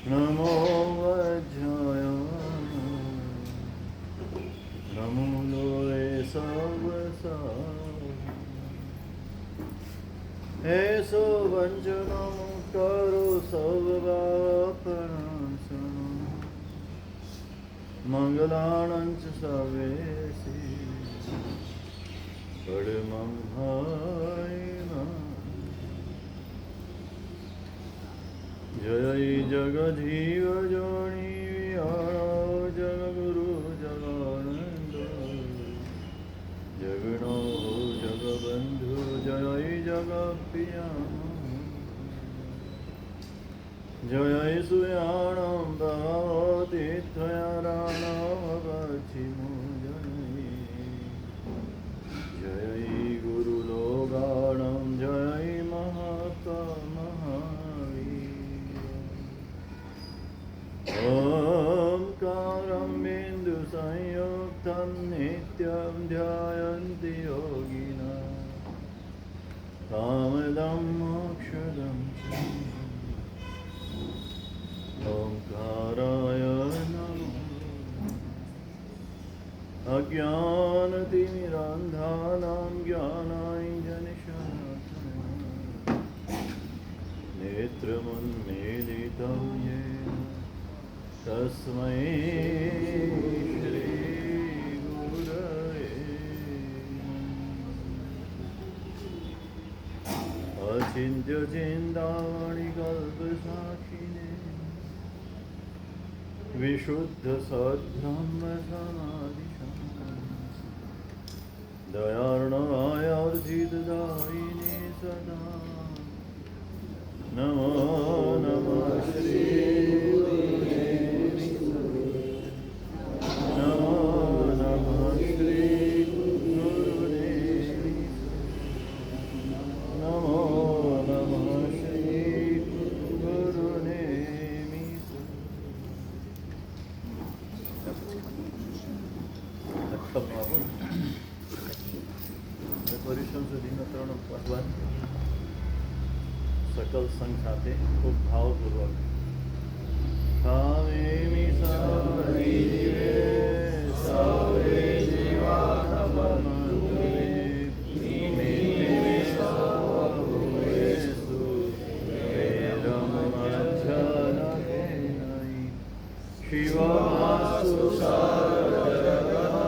नमो वज्राय नमो लोरे सर्वसा ऐसो वंचनो करो सर्वपापनाशनम् मंगलानंच सर्वेसि परमं हरिना जय जगधीव जोनि जगगुरु जगानंद जगनो जगबंधु जय जगप्रिया जय सुयाणं भवति त्वयाराणवचिमो जय गुरुलोगाणं जय ओंकारं बिन्दुसंयुक्तं नित्यं ध्यायन्ति योगिनः कामदं मोक्षदं ओंकाराय नमः अज्ञानतिमिरान्धानां ज्ञानाञ्जनशलाकया नेत्रमुन्मीलितं येन तस्मै श्रीगुरवे अचिन्त्यचिन्तामणिकल्पसाक्षिणे विशुद्धसद्ब्रह्मसमाधिशङ्करे दयार्णवायार्जितदायिने सदा नमो नमः श्री सकल संघ साथे खूब भावपूर्वक कामेमी सारे जीवे सारे जीवात्मने मीमे सावुएसु वेदम अध्ययनकेनयि शिवासु सारजगः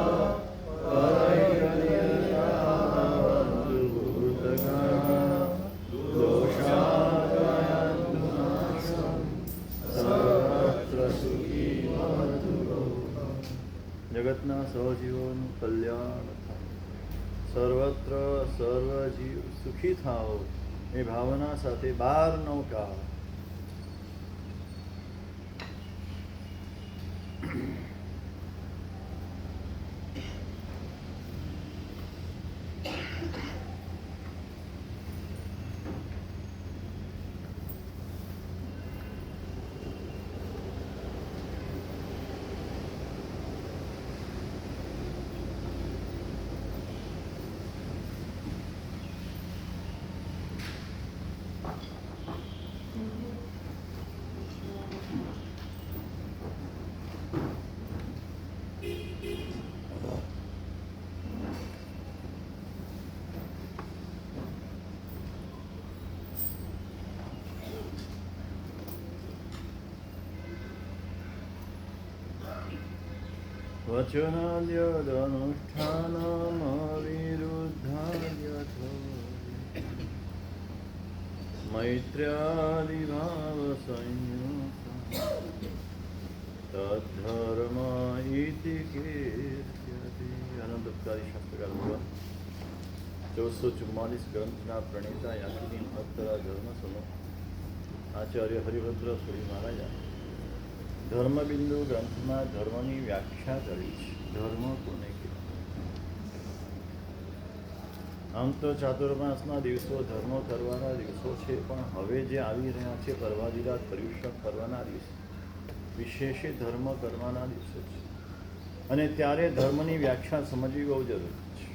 जगतना સહજીવોનું કલ્યાણ થાય સર્વત્ર સર્વજીવ સુખી થાઓ એ ભાવના સાથે 12 નૌકા वचनाद्यदनुष्ठानमविरुद्धाद्यथो मैत्र्यादिभावसंयुक्तं तद्धर्म इति कीर्त्यते। अनंतकारी शास्त्रकार भगवान 1444 ગ્રંથના પ્રણેતા યાકીની મહત્તરા ધર્મસમો આચાર્ય હરિભદ્ર સુરી મહારાજા ધર્મબિંદુ ગ્રંથમાં ધર્મની વ્યાખ્યા કરી છે. ધર્મ કોને કહેવાય? આમ તો ચાતુર્માસના દિવસો ધર્મ કરવાના દિવસો છે, પણ હવે જે આવી રહ્યા છે પર્વાદિરાત પર્યુષણ કરવાના દિવસો વિશેષે ધર્મ કરવાના દિવસો છે, અને ત્યારે ધર્મની વ્યાખ્યા સમજવી બહુ જરૂરી છે.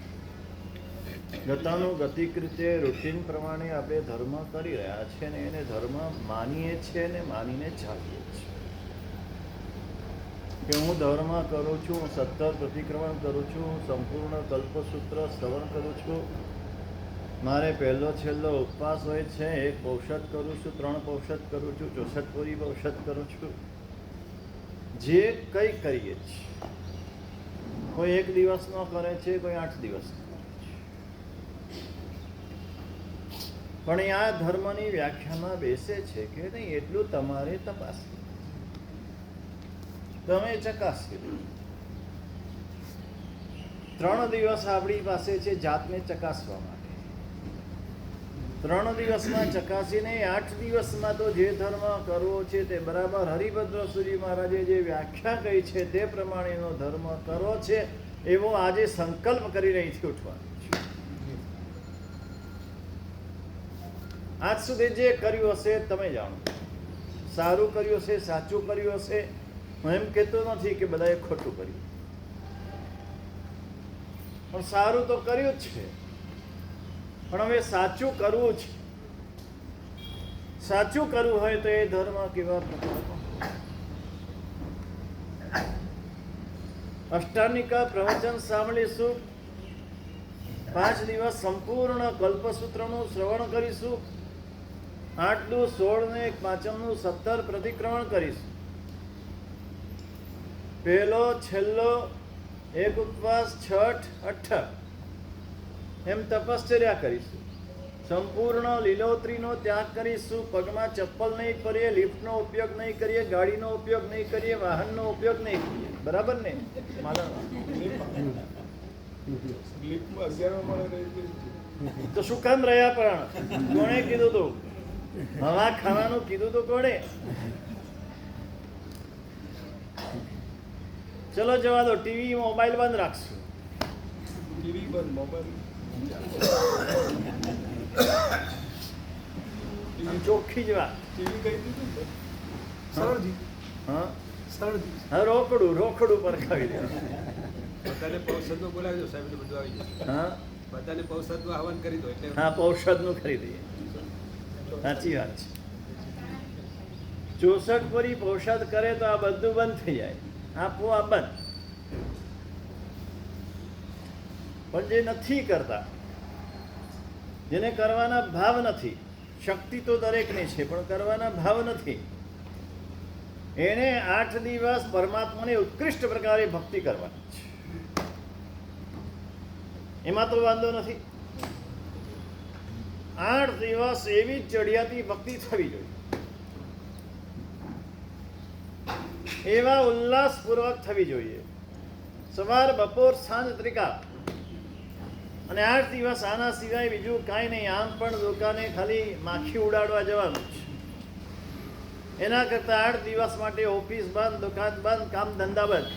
ગતાનુગતિક રીતે રૂટીન પ્રમાણે આપણે ધર્મ કરી રહ્યા છીએ ને એને ધર્મ માનીએ છીએ ને માનીને ચાલીએ છીએ કે હું ધર્મ કરું છું, હું 17 પ્રતિક્રમણ કરું છું, હું સંપૂર્ણ કલ્પસૂત્ર શ્રવણ કરું છું, મારે પહેલો છેલ્લો ઉપવાસ હોય છે, 1 પૌષધ કરું છું, 3 પૌષધ કરું છું, 64 પૂરી પૌષધ કરું છું, જે કંઈ કરીએ છીએ. કોઈ 1 દિવસનો કરે છે, કોઈ 8 દિવસનો. પણ એ આ ધર્મની વ્યાખ્યામાં બેસે છે કે નહીં એટલું તમારે તપાસ તમે ચકાસી લો. 3 દિવસ આપણી પાસે છે જાતને ચકાસવા માટે. 3 દિવસમાં ચકાસીને 8 દિવસમાં તો જે ધર્મ કરવો છે તે બરાબર હરિભદ્ર સુરી મહારાજે જે વ્યાખ્યા કહી છે તે પ્રમાણેનો ધર્મ કરવો છે એવો આજે સંકલ્પ કરીને અહીંથી ઉઠવાનો. આજ સુધી જે કર્યું હશે તમે જાણો, સારું કર્યું હશે, સાચું કર્યું હશે. હું એમ કહેતો નથી કે બધાએ ખોટું કર્યું, પણ સારું તો કર્યું જ છે. પણ હવે સાચું કરવું છે. સાચું કરવું હોય તો એ ધર્મ કેવા પ્રકારનો? અષ્ટાનિકા પ્રવચન સાંભળીશું, 5 દિવસ સંપૂર્ણ કલ્પસૂત્રનું શ્રવણ કરીશું, 8 16 ને 5 17 પ્રતિક્રમણ કરીશું. પહેલો છેલ્લો 1 ઉપવાસ, છઠ, 8 એમ તપશ્ચર્યા કરીશું. સંપૂર્ણ લીલોતરીનો ત્યાગ કરીશું. પગમાં ચપ્પલ નહીં કરીએ, લિફ્ટનો ઉપયોગ નહીં કરીએ, ગાડીનો ઉપયોગ નહીં કરીએ, વાહનનો ઉપયોગ નહીં કરીએ. બરાબર ને? તો શું કામ રહ્યા? પણ કોણે કીધું તું? હવા ખાવાનું કીધું તો કોણે? ચલો જવા દો. ટીવી મોબાઈલ બંધ રાખશું. ટીવી બંધ, મોબાઈલ ચોખ્ખી જ વાત. ટીવી કહી દીધું ને. સરજી. હા સરજી. હા, રોકડું પર ખાવી દે. બધાને પૌષધમાં બોલાવી દો સાહેબ, બધું આવી જશે. હા, બધાને પૌષધનું આહવાન કરી દો એટલે. હા, પૌષધનું કરી દઈએ. સાચી વાત છે. 64 પૂરી પૌષધ કરે તો આ બધું બંધ થઈ જાય. આપવું આ બંધ. પણ જે નથી કરતા, જેને કરવાના ભાવ નથી, શક્તિ તો દરેકને છે પણ કરવાના ભાવ નથી, એને 8 દિવસ પરમાત્માની ઉત્કૃષ્ટ પ્રકારે ભક્તિ કરવાની છે. એમાં તો વાંધો નથી. 8 દિવસ એવી ચડિયાતી ભક્તિ થવી જોઈએ, એવા ઉલ્લાસપૂર્વક થવી જોઈએ. સવાર, બપોર, સાંજ, ત્રિકાળ. અને 8 દિવસ આના સિવાય બીજું કાંઈ નહીં. આમ પણ દુકાને ખાલી માખી ઉડાડવા જવાનું છે. એના કરતાં 8 દિવસ માટે ઓફિસ બંધ, દુકાન બંધ, કામ ધંધા બંધ.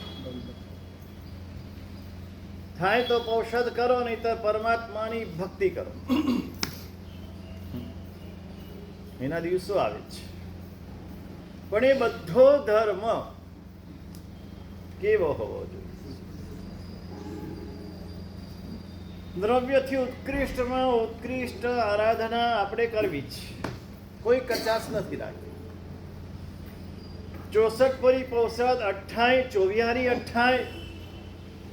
થાય તો પૌષધ કરો, નહીં તો પરમાત્માની ભક્તિ કરો. એના દિવસો આવે છે. પણ એ બધો ધર્મ કેવો હોવો જોઈએ? દ્રવ્યથી ઉત્કૃષ્ટમાં ઉત્કૃષ્ટ આરાધના આપણે કરવી છે. કોઈ કચાશ નથી રાખવી. 64 પૂરી પૌષધ, 28 ચોવિહારી 28,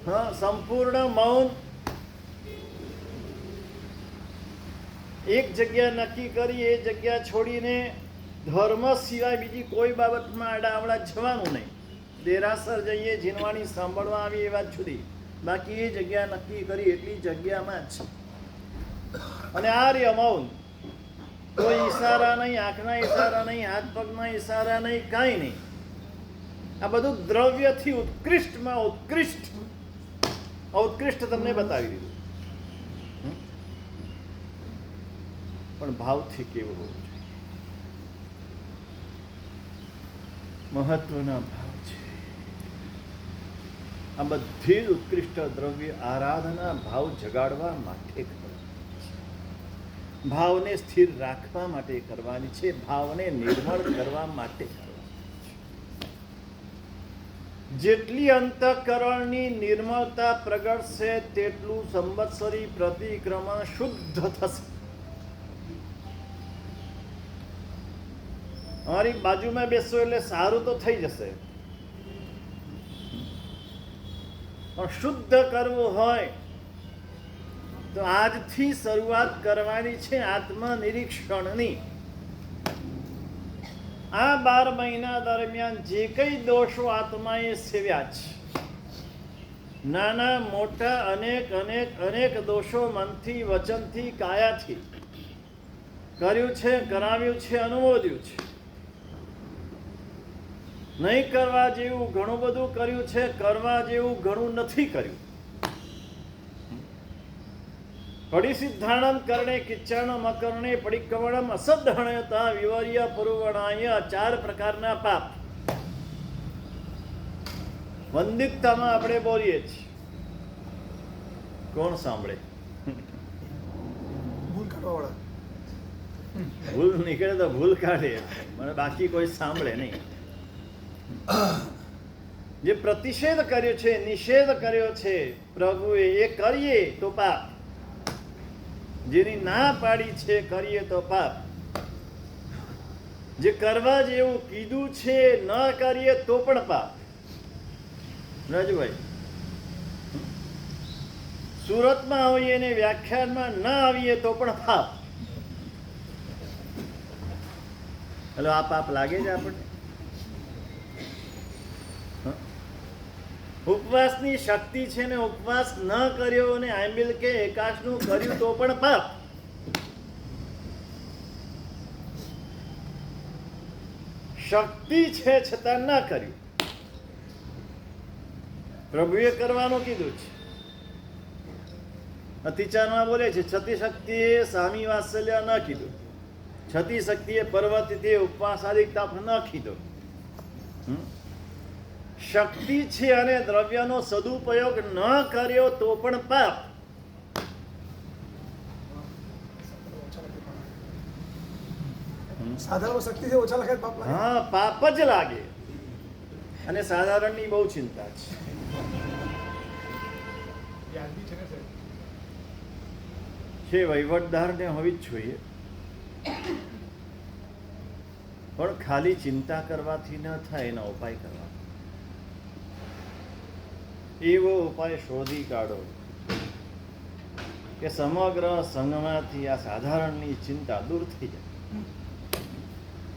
હા, સંપૂર્ણ મૌન. એક જગ્યા નક્કી કરી એ જગ્યા છોડીને ધર્મ સિવાય બીજી કોઈ બાબતમાં આડાવડા જવાનું નહીં. દેરાસર જઈએ, જીનવાણી સાંભળવા આવી એ વાત જુદી, બાકી એ જગ્યા નક્કી કરી એટલી જગ્યામાં જ. અને આ રે મૌન. કોઈ ઈશારા નહીં, આંખના ઈશારા નહીં, હાથ પગના ઈશારા નહીં, કાંઈ નહીં. આ બધું દ્રવ્યથી ઉત્કૃષ્ટમાં ઉત્કૃષ્ટ. ઉત્કૃષ્ટ તમને બતાવી દીધું. પણ ભાવથી કેવું હોવું જોઈએ? મહત્વના ભાવ છે. આ બધી જ ઉત્કૃષ્ટ દ્રવ્ય આરાધના ભાવ જગાડવા માટે કરવાની છે. ભાવને સ્થિર રાખવા માટે કરવાની છે. ભાવને નિર્મળ કરવા માટે કરવાની છે. જેટલી અંતઃકરણની નિર્મળતા પ્રગટશે તેટલું સંવત્સરી પ્રતિક્રમણ શુદ્ધ થશે. અમારી બાજુમાં બેસો એટલે સારું તો થઈ જશે, પણ શુદ્ધ કરવું હોય તો આજથી શરૂઆત કરવાની છે આત્મનિરીક્ષણની. આ 12 મહિના દરમિયાન જે કઈ દોષો આત્માએ સેવ્યા છે, નાના મોટા અનેક અનેક અનેક દોષો મનથી, વચનથી, કાયાથી કર્યું છે, કરાવ્યું છે, અનુમોદ્યું છે. નહીં કરવા જેવું ઘણું બધું કર્યું છે, કરવા જેવું ઘણું નથી કર્યું. પડિસિદ્ધાણમ કરણે કિચ્ચાણ મકરણે પડિક્રમણમ અસદ્ધણયતા વિવર્ય પુરવણાય 4 પ્રકારના પાપ વંદિકતામાં આપણે બોલીએ છીએ. કોણ સાંભળે? ભૂલ કાઢવાવાળા. ભૂલ નીકળે તો ભૂલ કાઢે, મને બાકી કોઈ સાંભળે નહીં. જે પ્રતિષેધ કર્યો છે, નિષેધ કર્યો છે પ્રભુએ, એ કરીએ તો પાપ. જેની ના પાડી છે કરીએ તો પાપ. જે કરવા જેવું કીધું છે ન કરીએ તો પણ પાપ. રાજુભાઈ, સુરતમાં આવીએ ને વ્યાખ્યાનમાં ન આવીએ તો પણ પાપ. એટલે આ પાપ લાગે છે આપણને? ઉપવાસની શક્તિ છે ને ઉપવાસ ન કર્યો અને આંબિલ કે એકાશનું કર્યું તો પણ પાપ. શક્તિ છે છતાં ન કર્યું. પ્રભુએ કરવાનું કીધું છે. અતિચારમાં બોલે છે છતી શક્તિએ સ્વામી વાત્સલ્ય ન કીધું, છતી શક્તિએ પર્વતીથી ઉપવાસાદિક તાપ ન કીધું. શક્તિ છે અને દ્રવ્યનો સદુપયોગ ન કર્યો તો પણ પાપ. સાધારણ શક્તિ છે, ઓછા લખાય પાપ લાગે. હા, પાપ જ લાગે. અને સાધારણની બહુ ચિંતા છે. યાદી છે ને સાહેબ. છે વહીવટદારને હોવી જ જોઈએ, પણ ખાલી ચિંતા કરવાથી ન થાય, એના ઉપાય કરવા. એવો ઉપાય શોધી કાઢો કે સમગ્ર સંઘમાંથી આ સાધારણની ચિંતા દૂર થઈ જાય.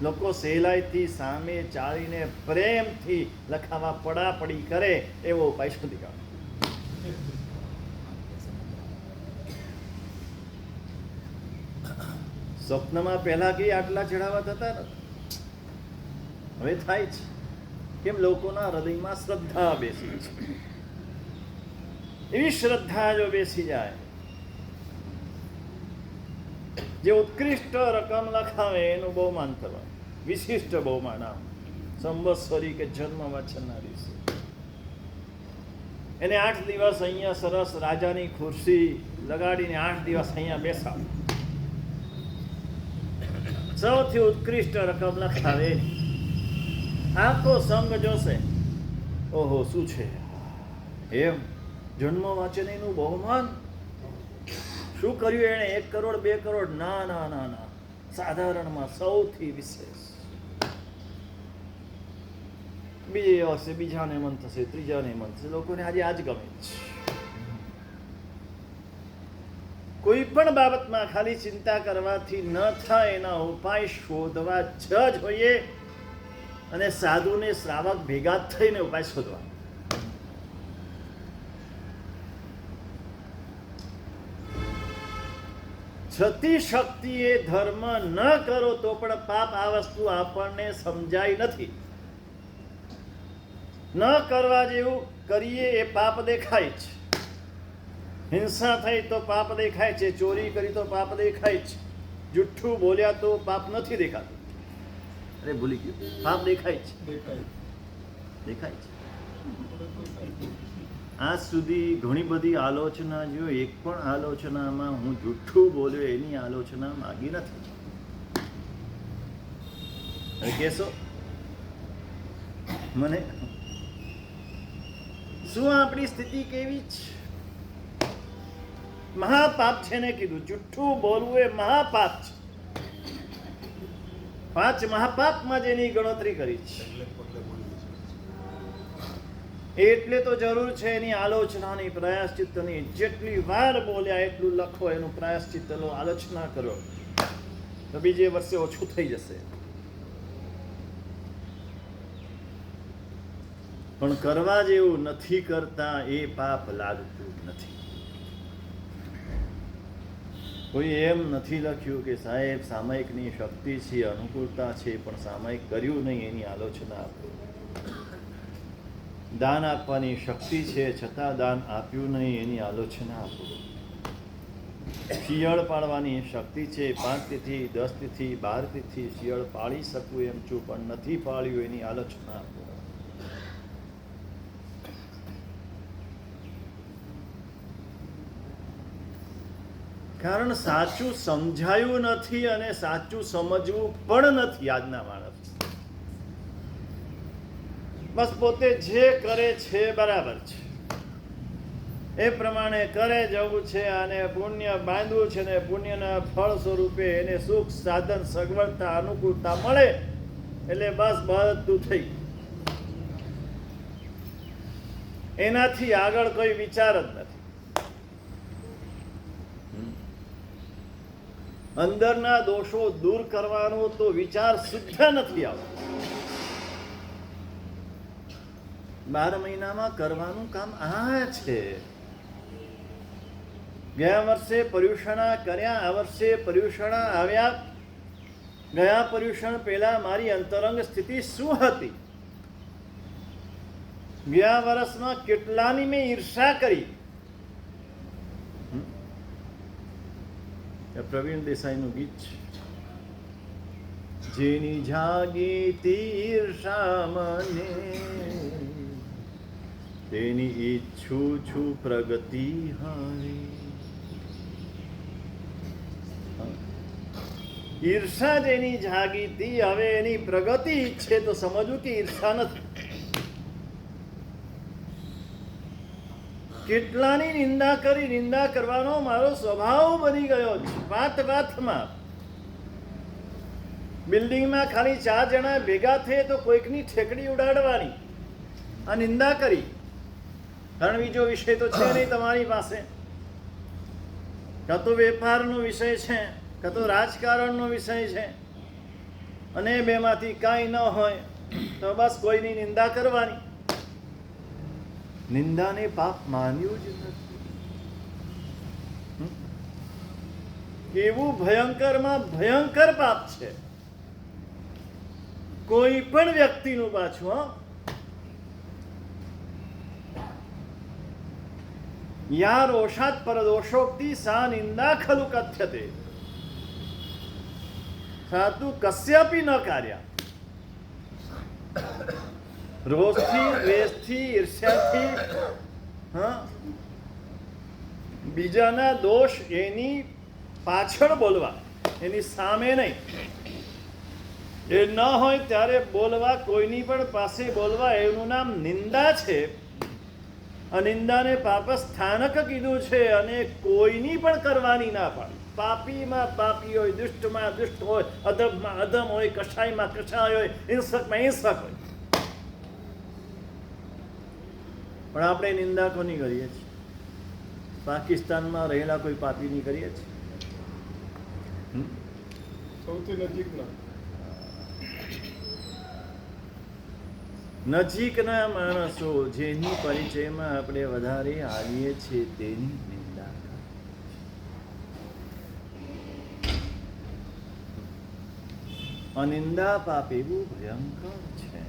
લોકો સહેલાઈથી સામે ચાલીને પ્રેમથી લખાવા પડાપડી કરે એવો ઉપાય શોધી કાઢો. સ્વપ્નમાં પહેલા કઈ આટલા ચઢાવા થતા નથી, હવે થાય છે. કેમ? લોકોના હૃદયમાં શ્રદ્ધા બેસી છે. એવી શ્રદ્ધા જો બેસી જાય, જે ઉત્કૃષ્ટ રકમ લખાવે એનું બહુમાન થવાનું, વિશિષ્ટ બહુમાન. આમ સંવત્સરી કે જન્મ વચનના દિવસે એને 8 દિવસ અહીંયા સરસ રાજાની ખુરશી લગાડીને 8 દિવસ અહીંયા બેસાડે. સૌથી ઉત્કૃષ્ટ રકમ લખાવે, આખો સંઘ જોશે, ઓહો શું છે એમ. જન્મ વાંચનીનું બહુમાન શું કર્યું એણે? 1 કરોડ 2 કરોડ? ના ના ના ના, સાધારણમાં સૌથી વિશેષ. બીજે હશે, બીજાને મન થશે, ત્રીજાને મન થશે. લોકોને આજે આજ ગમે છે. કોઈ પણ બાબતમાં ખાલી ચિંતા કરવાથી ન થાય, એના ઉપાય શોધવા જ જોઈએ. અને સાધુને શ્રાવક ભેગા થઈને ઉપાય શોધવા. છતી શક્તિએ ધર્મ ન કરો તો પણ પાપ. આ વસ્તુ આપણને સમજાય નથી. ન કરવા જેવું કરીએ એ પાપ દેખાય છે. હિંસા થઈ તો પાપ દેખાય છે, ચોરી કરી તો પાપ દેખાય છે, જુઠ્ઠું બોલ્યા તો પાપ નથી દેખાતું. અરે ભૂલી ગયું, પાપ દેખાય છે, દેખાય છે. આજ સુધી ઘણી બધી આલોચના જોઈ, એક પણ આલોચનામાં હું જુઠ્ઠું બોલ્યો એની આલોચના માગી નથી. કહેશો મને શું આપણી સ્થિતિ કેવી છે? મહાપાપ છે ને કીધું. જુઠ્ઠું બોલવું એ મહાપાપ છે. 5 મહાપાપમાં જેની ગણતરી કરી છે. એટલે તો જરૂર છે એની આલોચનાની, પ્રાયશ્ચિત્તની. જેટલી વાર બોલ્યા એટલું લખો, એનું પ્રાયશ્ચિત્ત લો, આલોચના કરો, તો બીજે વર્ષે ઓછું થઈ જશે. પણ કરવા જેવું નથી કરતા એ પાપ લાગતું નથી. કોઈ એમ નથી લખ્યું કે સાહેબ સામાયિકની શક્તિ છે, અનુકૂળતા છે, પણ સામાયિક કર્યું નહીં એની આલોચના આપો. દાન આપવાની શક્તિ છે છતાં દાન આપ્યું નહીં એની આલોચના આપો. શિયાળ પાડવાની શક્તિ છે, 5 તિથિ 10 તિથિ 12 તિથિ શિયાળ પાળી શકું એમ છું, પણ નથી પાળ્યું એની આલોચના આપો. કારણ સાચું સમજાયું નથી અને સાચું સમજવું પણ નથી આજના માણસ. બસ પોતે જે કરે છે બરાબર છે, એ પ્રમાણે કરે જવું છે, અને પુણ્ય બાંધવું છે, ને પુણ્યના ફળ સ્વરૂપે એને સુખ સાધન સગવડતા અનુકૂળતા મળે એટલે બસ બધું થઈ. એનાથી આગળ કોઈ વિચાર જ નથી. અંદરના દોષો દૂર કરવાનો તો વિચાર શુદ્ધ નથી આવતો. 12 મહિનામાં કરવાનું કામ આ છે. ગયા વર્ષે પર્યુષણા કર્યા, આ વર્ષે પર્યુષણા આવ્યા. ગયા પર્યુષણ પહેલા મારી અંતરંગ સ્થિતિ શું હતી? ગયા વર્ષમાં કેટલાની મેં ઈર્ષા કરી? પ્રવીણ દેસાઈનું ગીત છે, જેની જાગીતી ઈર્ષા મને, તેની ઈચ્છું છું પ્રગતિ હારી. ઈર્ષા જેની જાગીતી, હવે એની પ્રગતિ ઈચ્છે તો સમજવું કે ઈર્ષા નથી. કેટલાની નિંદા કરી, નિંદા કરવાનો મારો સ્વભાવ બની ગયો છે. વાત વાતમાં બિલ્ડિંગમાં ખાલી 4 જણા ભેગા થયે તો કોઈકની ઠેકડી ઉડાડવાની, આ નિંદા કરી. કારણ બીજો વિષય તો છે નહીં તમારી પાસે. કાં તો વેપારનો વિષય છે, કાં તો રાજકારણનો વિષય છે, અને બેમાંથી કાંઈ ન હોય તો બસ કોઈની નિંદા કરવાની. નિંદાને પાપ માન્યું જ નથી. કેવું ભયંકરમાં ભયંકર પાપ છે કોઈ પણ વ્યક્તિનું. પાછું યા રોષાત પરદોષોક્તિ સા નિંદા ખલુ કથ્યતે સાતુ કસ્યાપી ન કાર્યા. રોષથી, દ્વેષથી, ઈર્ષ્યાથી, બીજાના દોષ એની પાછળ બોલવા, એની સામે નહીં. એ ન હોય ત્યારે બોલવા, કોઈની પણ પાસે બોલવા, એનું નામ નિંદા છે. અનિંદાને પાપ સ્થાનક કીધું છે, અને કોઈની પણ કરવાની ના પાડી. પાપીમાં પાપી હોય, દુષ્ટમાં દુષ્ટ હોય, અધમમાં અધમ હોય, કસાયમાં કસાય હોય, હિંસકમાં હિંસક હોય. પણ આપણે નિંદા કોની કરીએ છીએ? પાકિસ્તાનમાં રહેલા કોઈ પાપીની કરીએ છીએ? સૌથી નજીકના નજીકના માણસો જેની પરિચયમાં આપણે વધારે આવીએ છીએ તેની નિંદા. અનિંદા પાપ એવું ભયંકર છે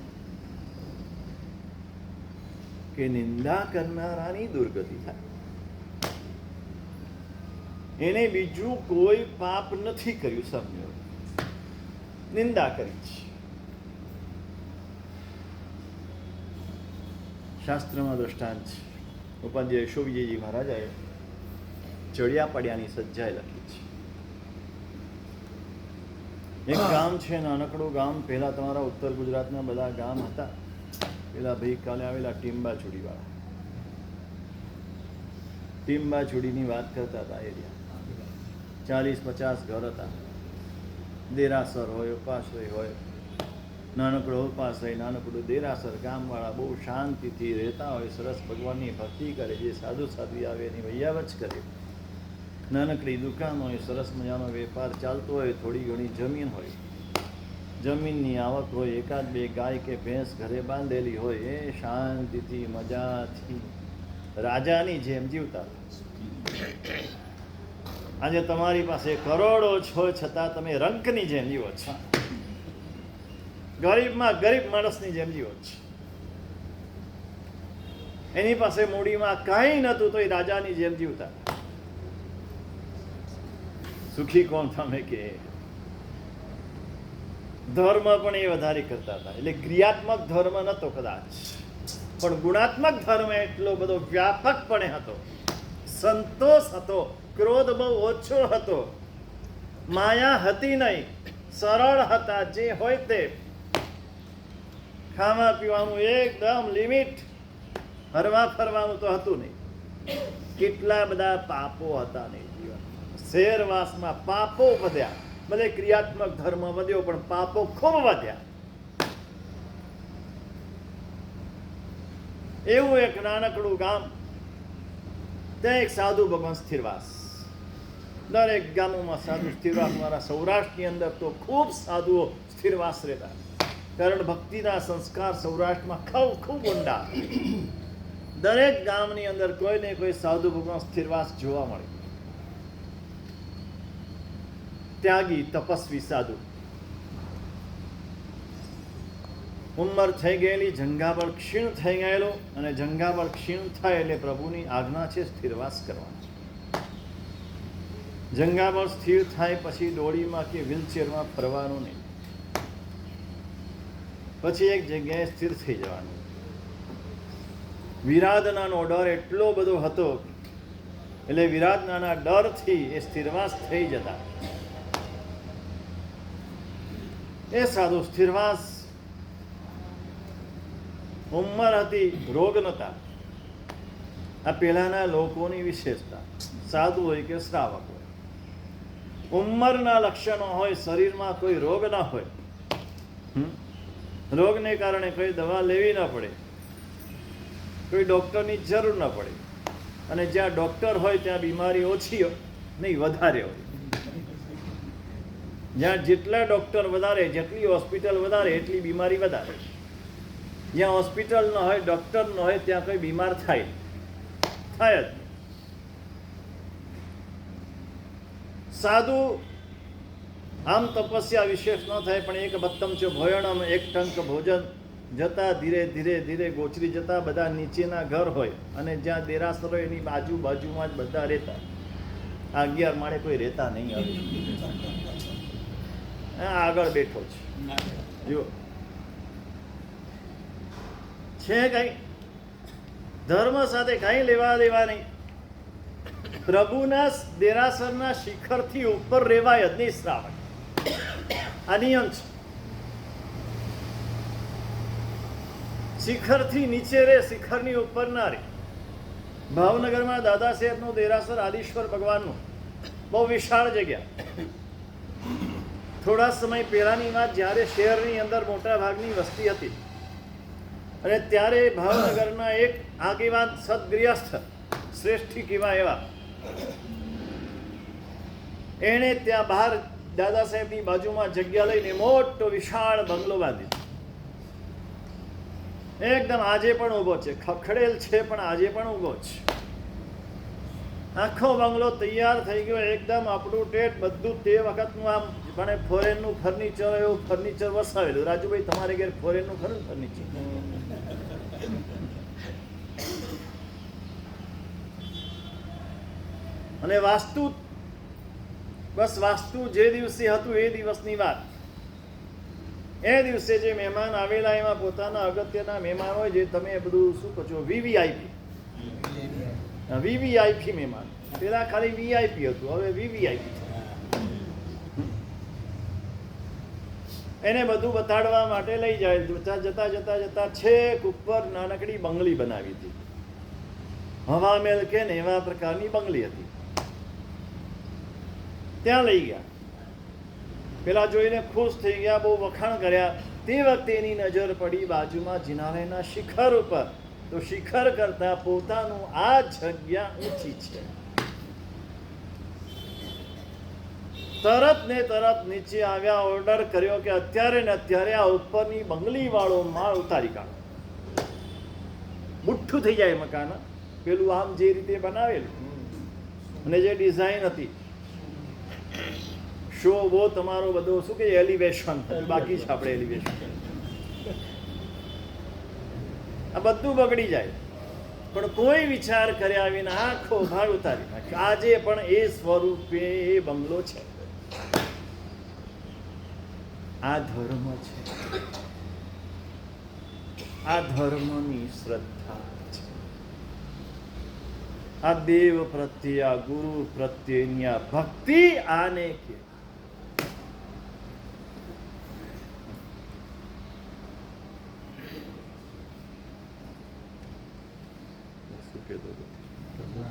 કે નિંદા કરનારાની દુર્ગતિ થાય. એને બીજું કોઈ પાપ નથી કર્યું, સમજો, નિંદા કરી છે. શાસ્ત્રમાં દ્રષ્ટાંત છે. ઉપાધ્યાય શોભજીજી મહારાજાએ ચડિયા પડ્યાની સજ્જાએ લખી છે. એક ગામ છે, નાનકડું ગામ. પહેલા તમારા ઉત્તર ગુજરાતના બધા ગામ હતા. પેલા ભાઈ કાલે આવેલા ટીમ્બા ચૂડીવાળા, ટીમ્બાચૂડીની વાત કરતા હતા એરિયા 40-50 ઘર હતા. દેરાસર હોય, ઉપાશ્રય હોય, નાનકડો ઉપાશ્રય, નાનકડું દેરાસર. ગામવાળા બહુ શાંતિથી રહેતા હોય, સરસ ભગવાનની ભક્તિ કરે. જે સાધુ સાધ્વી આવે એની વૈયાવચ કરે. નાનકડી દુકાન હોય, સરસ મજાનો વેપાર ચાલતો હોય, થોડી ઘણી જમીન હોય, જમીનની આવક હોય, એકાદ બે ગાય કે ભેંસ ઘરે બાંધેલી હોય, એ શાંતિથી મજાથી રાજાની જેમ જીવતા. આજે તમારી પાસે કરોડો છો છતાં તમે રંકની જેમ જીવો છો, ગરીબમાં ગરીબ માણસની જેમ જીવો છો. એની પાસે મૂડીમાં કાંઈ નહોતું તો એ રાજાની જેમ જીવતા. સુખી કોણ તમે કે ધર્મ પણ એ વધારે કરતા હતા. એટલે ક્રિયાત્મક ધર્મ નહોતો કદાચ, પણ ગુણાત્મક ધર્મ એટલો બધો વ્યાપકપણે હતો. સંતોષ હતો, ક્રોધ બહુ ઓછો હતો, માયા હતી નહીં, સરળ હતા. જે હોય તે ખાવા પીવાનું એકદમ લિમિટ, હરવા ફરવાનું તો હતું નહીં. કેટલા બધા પાપો હતા નહીં જીવન. શેરવાસમાં પાપો વધ્યા. ભલે ક્રિયાત્મક ધર્મ વધ્યો પણ પાપો ખૂબ વધ્યા. એવું એક નાનકડું ગામ, ત્યાં એક સાધુ ભગવાન સ્થિરવાસ. દરેક ગામોમાં સાધુ સ્થિરવાસ. મારા સૌરાષ્ટ્રની અંદર તો ખૂબ સાધુઓ સ્થિરવાસ રહેતા, કારણ ભક્તિના સંસ્કાર સૌરાષ્ટ્રમાં ખૂબ ઊંડા. દરેક ગામની અંદર કોઈ ને કોઈ સાધુ ભગવાન સ્થિરવાસ જોવા મળે. ત્યાગી તપસ્વી સાધુ, ઉંમર થઈ ગયેલી, જંઘાબળ ક્ષીણ થઈ ગયેલો, અને જંઘાબળ ક્ષીણ થાય એટલે પ્રભુની આજ્ઞા છે સ્થિરવાસ કરવાનો. જંઘાબળ સ્થિર થાય પછી ડોળીમાં કે વ્હીલચેરમાં ફરવાનું નહીં, પછી એક જગ્યાએ સ્થિર થઈ જવાનું. વિરાધનાનો ડર એટલો બધો હતો એટલે વિરાધનાના ડરથી એ સ્થિરવાસ થઈ જતા. એ સાધુ સ્થિરવાસ, ઉંમર હતી, રોગ નહોતા. આ પહેલાના લોકોની વિશેષતા. સાધુ હોય કે શ્રાવક હોય, ઉંમરના લક્ષણો હોય, શરીરમાં કોઈ રોગ ના હોય, રોગને કારણે કોઈ દવા લેવી ન પડે, કોઈ ડૉક્ટરની જરૂર ન પડે. અને જ્યાં ડૉક્ટર હોય ત્યાં બીમારી ઓછી હોય નહીં, વધારે હોય. જ્યાં જેટલા ડૉક્ટર વધારે, જેટલી હોસ્પિટલ વધારે, એટલી બીમારી વધારે. જ્યાં હોસ્પિટલ ન હોય, ડૉક્ટર ન હોય, ત્યાં કોઈ બીમાર થાય જ. સાધુ આમ તપસ્યા વિશેષ ન થાય, પણ એક બત્તમ છે ભોયણમ, એક ટંક ભોજન. જતા ધીરે ધીરે ધીરે ગોચરી જતા. બધા નીચેના ઘર હોય અને જ્યાં દેરાસર હોય એની બાજુમાં જ બધા રહેતા. આ 11 માળે કોઈ રહેતા નહીં. આગળ બેઠો છે, જુઓ છે કઈ ધર્મ સાથે કઈ લેવા દેવા નહીં. પ્રભુના દેરાસરના શિખરથી ઉપર રહેવાય જ નહીં શ્રાવક. આ નિયમ છે. શિખરથી નીચે રહે, શિખરની ઉપર ના રહે. ભાવનગરમાં દાદા સાહેબનું દેરાસર આદિશ્વર ભગવાનનું, બહુ વિશાળ જગ્યા. થોડા સમય પહેલાની વાત, જ્યારે શહેરની અંદર મોટા ભાગની વસ્તી હતી અને ત્યારે ભાવનગરના એક આગેવાન સદગૃહસ્થ, શ્રેષ્ઠી કહેવાય એવા, એણે ત્યાં બહાર દાદા સાહેબની બાજુમાં જગ્યા લઈને મોટો વિશાળ બંગલો બાંધ્યો. એકદમ આજે પણ ઊભો છે, ખખડેલ છે પણ આજે પણ ઊભો છે. આખો બંગલો તૈયાર થઈ ગયો, એકદમ આપણું ટેટ બધું. તે વખતનું આમ પણ ફોરેનનું ફર્નિચર, એવું ફર્નિચર વસાવેલું. રાજુભાઈ, તમારે ઘેર ફોરેનનું ખરું ફર્નિચર? અને વાસ્તુ, બસ વાસ્તુ જે દિવસે હતું એ દિવસની વાત. એ દિવસે જે મહેમાન આવેલા એમાં પોતાના અગત્યના મહેમાન હોય, જે તમે બધું શું કહો છો, વીવીઆઈપી મહેમાન. પેલા ખાલી વીઆઈપી હતું, હવે વીવીઆઈપી. એને બધું બતાડવા માટે લઈ જાય. જતા છેક ઉપર નાનકડી બંગલી બનાવી હતી. હવા મેલ કે ને એવા પ્રકારની બંગલી હતી. ત્યાં લઈ ગયા. પેલા જોઈને ખુશ થઈ ગયા, બહુ વખાણ કર્યા. તે વખતે એની નજર પડી બાજુમાં જિનાલયના શિખર ઉપર. તો શિખર કરતા પોતાનું આ જગ્યા ઊંચી છે. તરત ને તરત નીચે આવ્યા, ઓર્ડર કર્યો કે અત્યારે ને અત્યારે આ ઉપરની બંગલી વાળો માળ ઉતારી કાઢો. મુઠ્ઠું થઈ જાય મકાન, પેલું આમ જે રીતે બનાવેલું અને જે ડિઝાઇન હતી, શો વો તમારો બધો શું કે એલિવેશન, બાકી છે આપણે એલિવેશન, આ બધું બગડી જાય. પણ કોઈ વિચાર કર્યા વિના આખો ભાગ ઉતારી નાખ્યો. આજે પણ એ સ્વરૂપે એ બંગલો છે. આ ધર્મ છે, આ ધર્મની શ્રદ્ધા છે. આ દેવ પ્રત્યે, આ ગુરુ પ્રત્યેની આ ભક્તિ, આને કે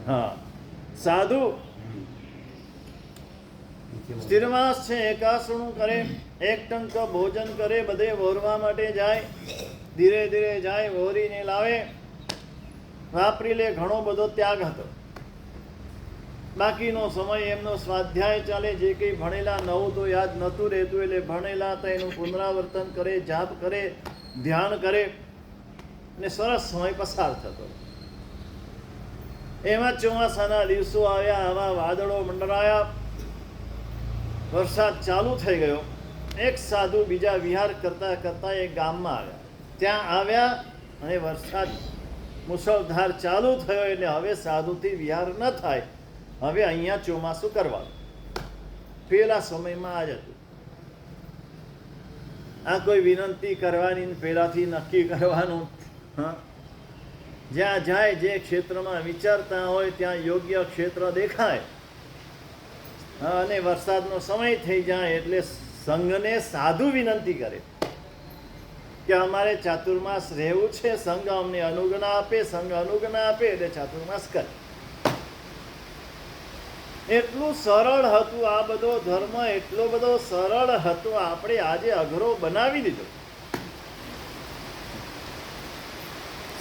હા. સાધુ સ્થિરવાસ છે, એકાસણું કરે, એક ટંક ભોજન કરે, બધે વોરવા માટે જાય, ધીરે ધીરે જાય, વોરીને લાવે, વાપરી લે. ઘણો બધો ત્યાગ હતો. બાકીનો સમય એમનો સ્વાધ્યાય ચાલે. જે કંઈ ભણેલા, નવું તો યાદ નહોતું રહેતું, એટલે ભણેલા હતા એનું પુનરાવર્તન કરે, જાપ કરે, ધ્યાન કરે, ને સરસ સમય પસાર થતો. એમાં ચોમાસાના દિવસો આવ્યા, આવા વાદળો મંડરાયા, વરસાદ ચાલુ થઈ ગયો. એક સાધુ બીજા વિહાર કરતા કરતા એક ગામમાં આવ્યા. ત્યાં આવ્યા અને વરસાદ મુસળધાર ચાલુ થયો, એટલે હવે સાધુથી વિહાર ન થાય, હવે અહીંયા ચોમાસું કરવાનું. પેલા સમયમાં આ જ હતું. આ કોઈ વિનંતી કરવાની, પહેલાથી નક્કી કરવાનું. હા, જ્યાં જાય, જે ક્ષેત્રમાં વિચારતા હોય ત્યાં યોગ્ય ક્ષેત્ર દેખાય, અને વરસાદનો સમય થઈ જાય એટલે સંઘને સાધુ વિનંતી કરે કે અમારે ચાતુર્માસ રહેવું છે, સંઘ અમને અનુજ્ઞા આપે. સંઘ અનુજ્ઞા આપે એટલે ચાતુર્માસ કરે. એટલું સરળ હતું આ બધો ધર્મ, એટલો બધો સરળ હતો. આપણે આજે અઘરો બનાવી દીધો.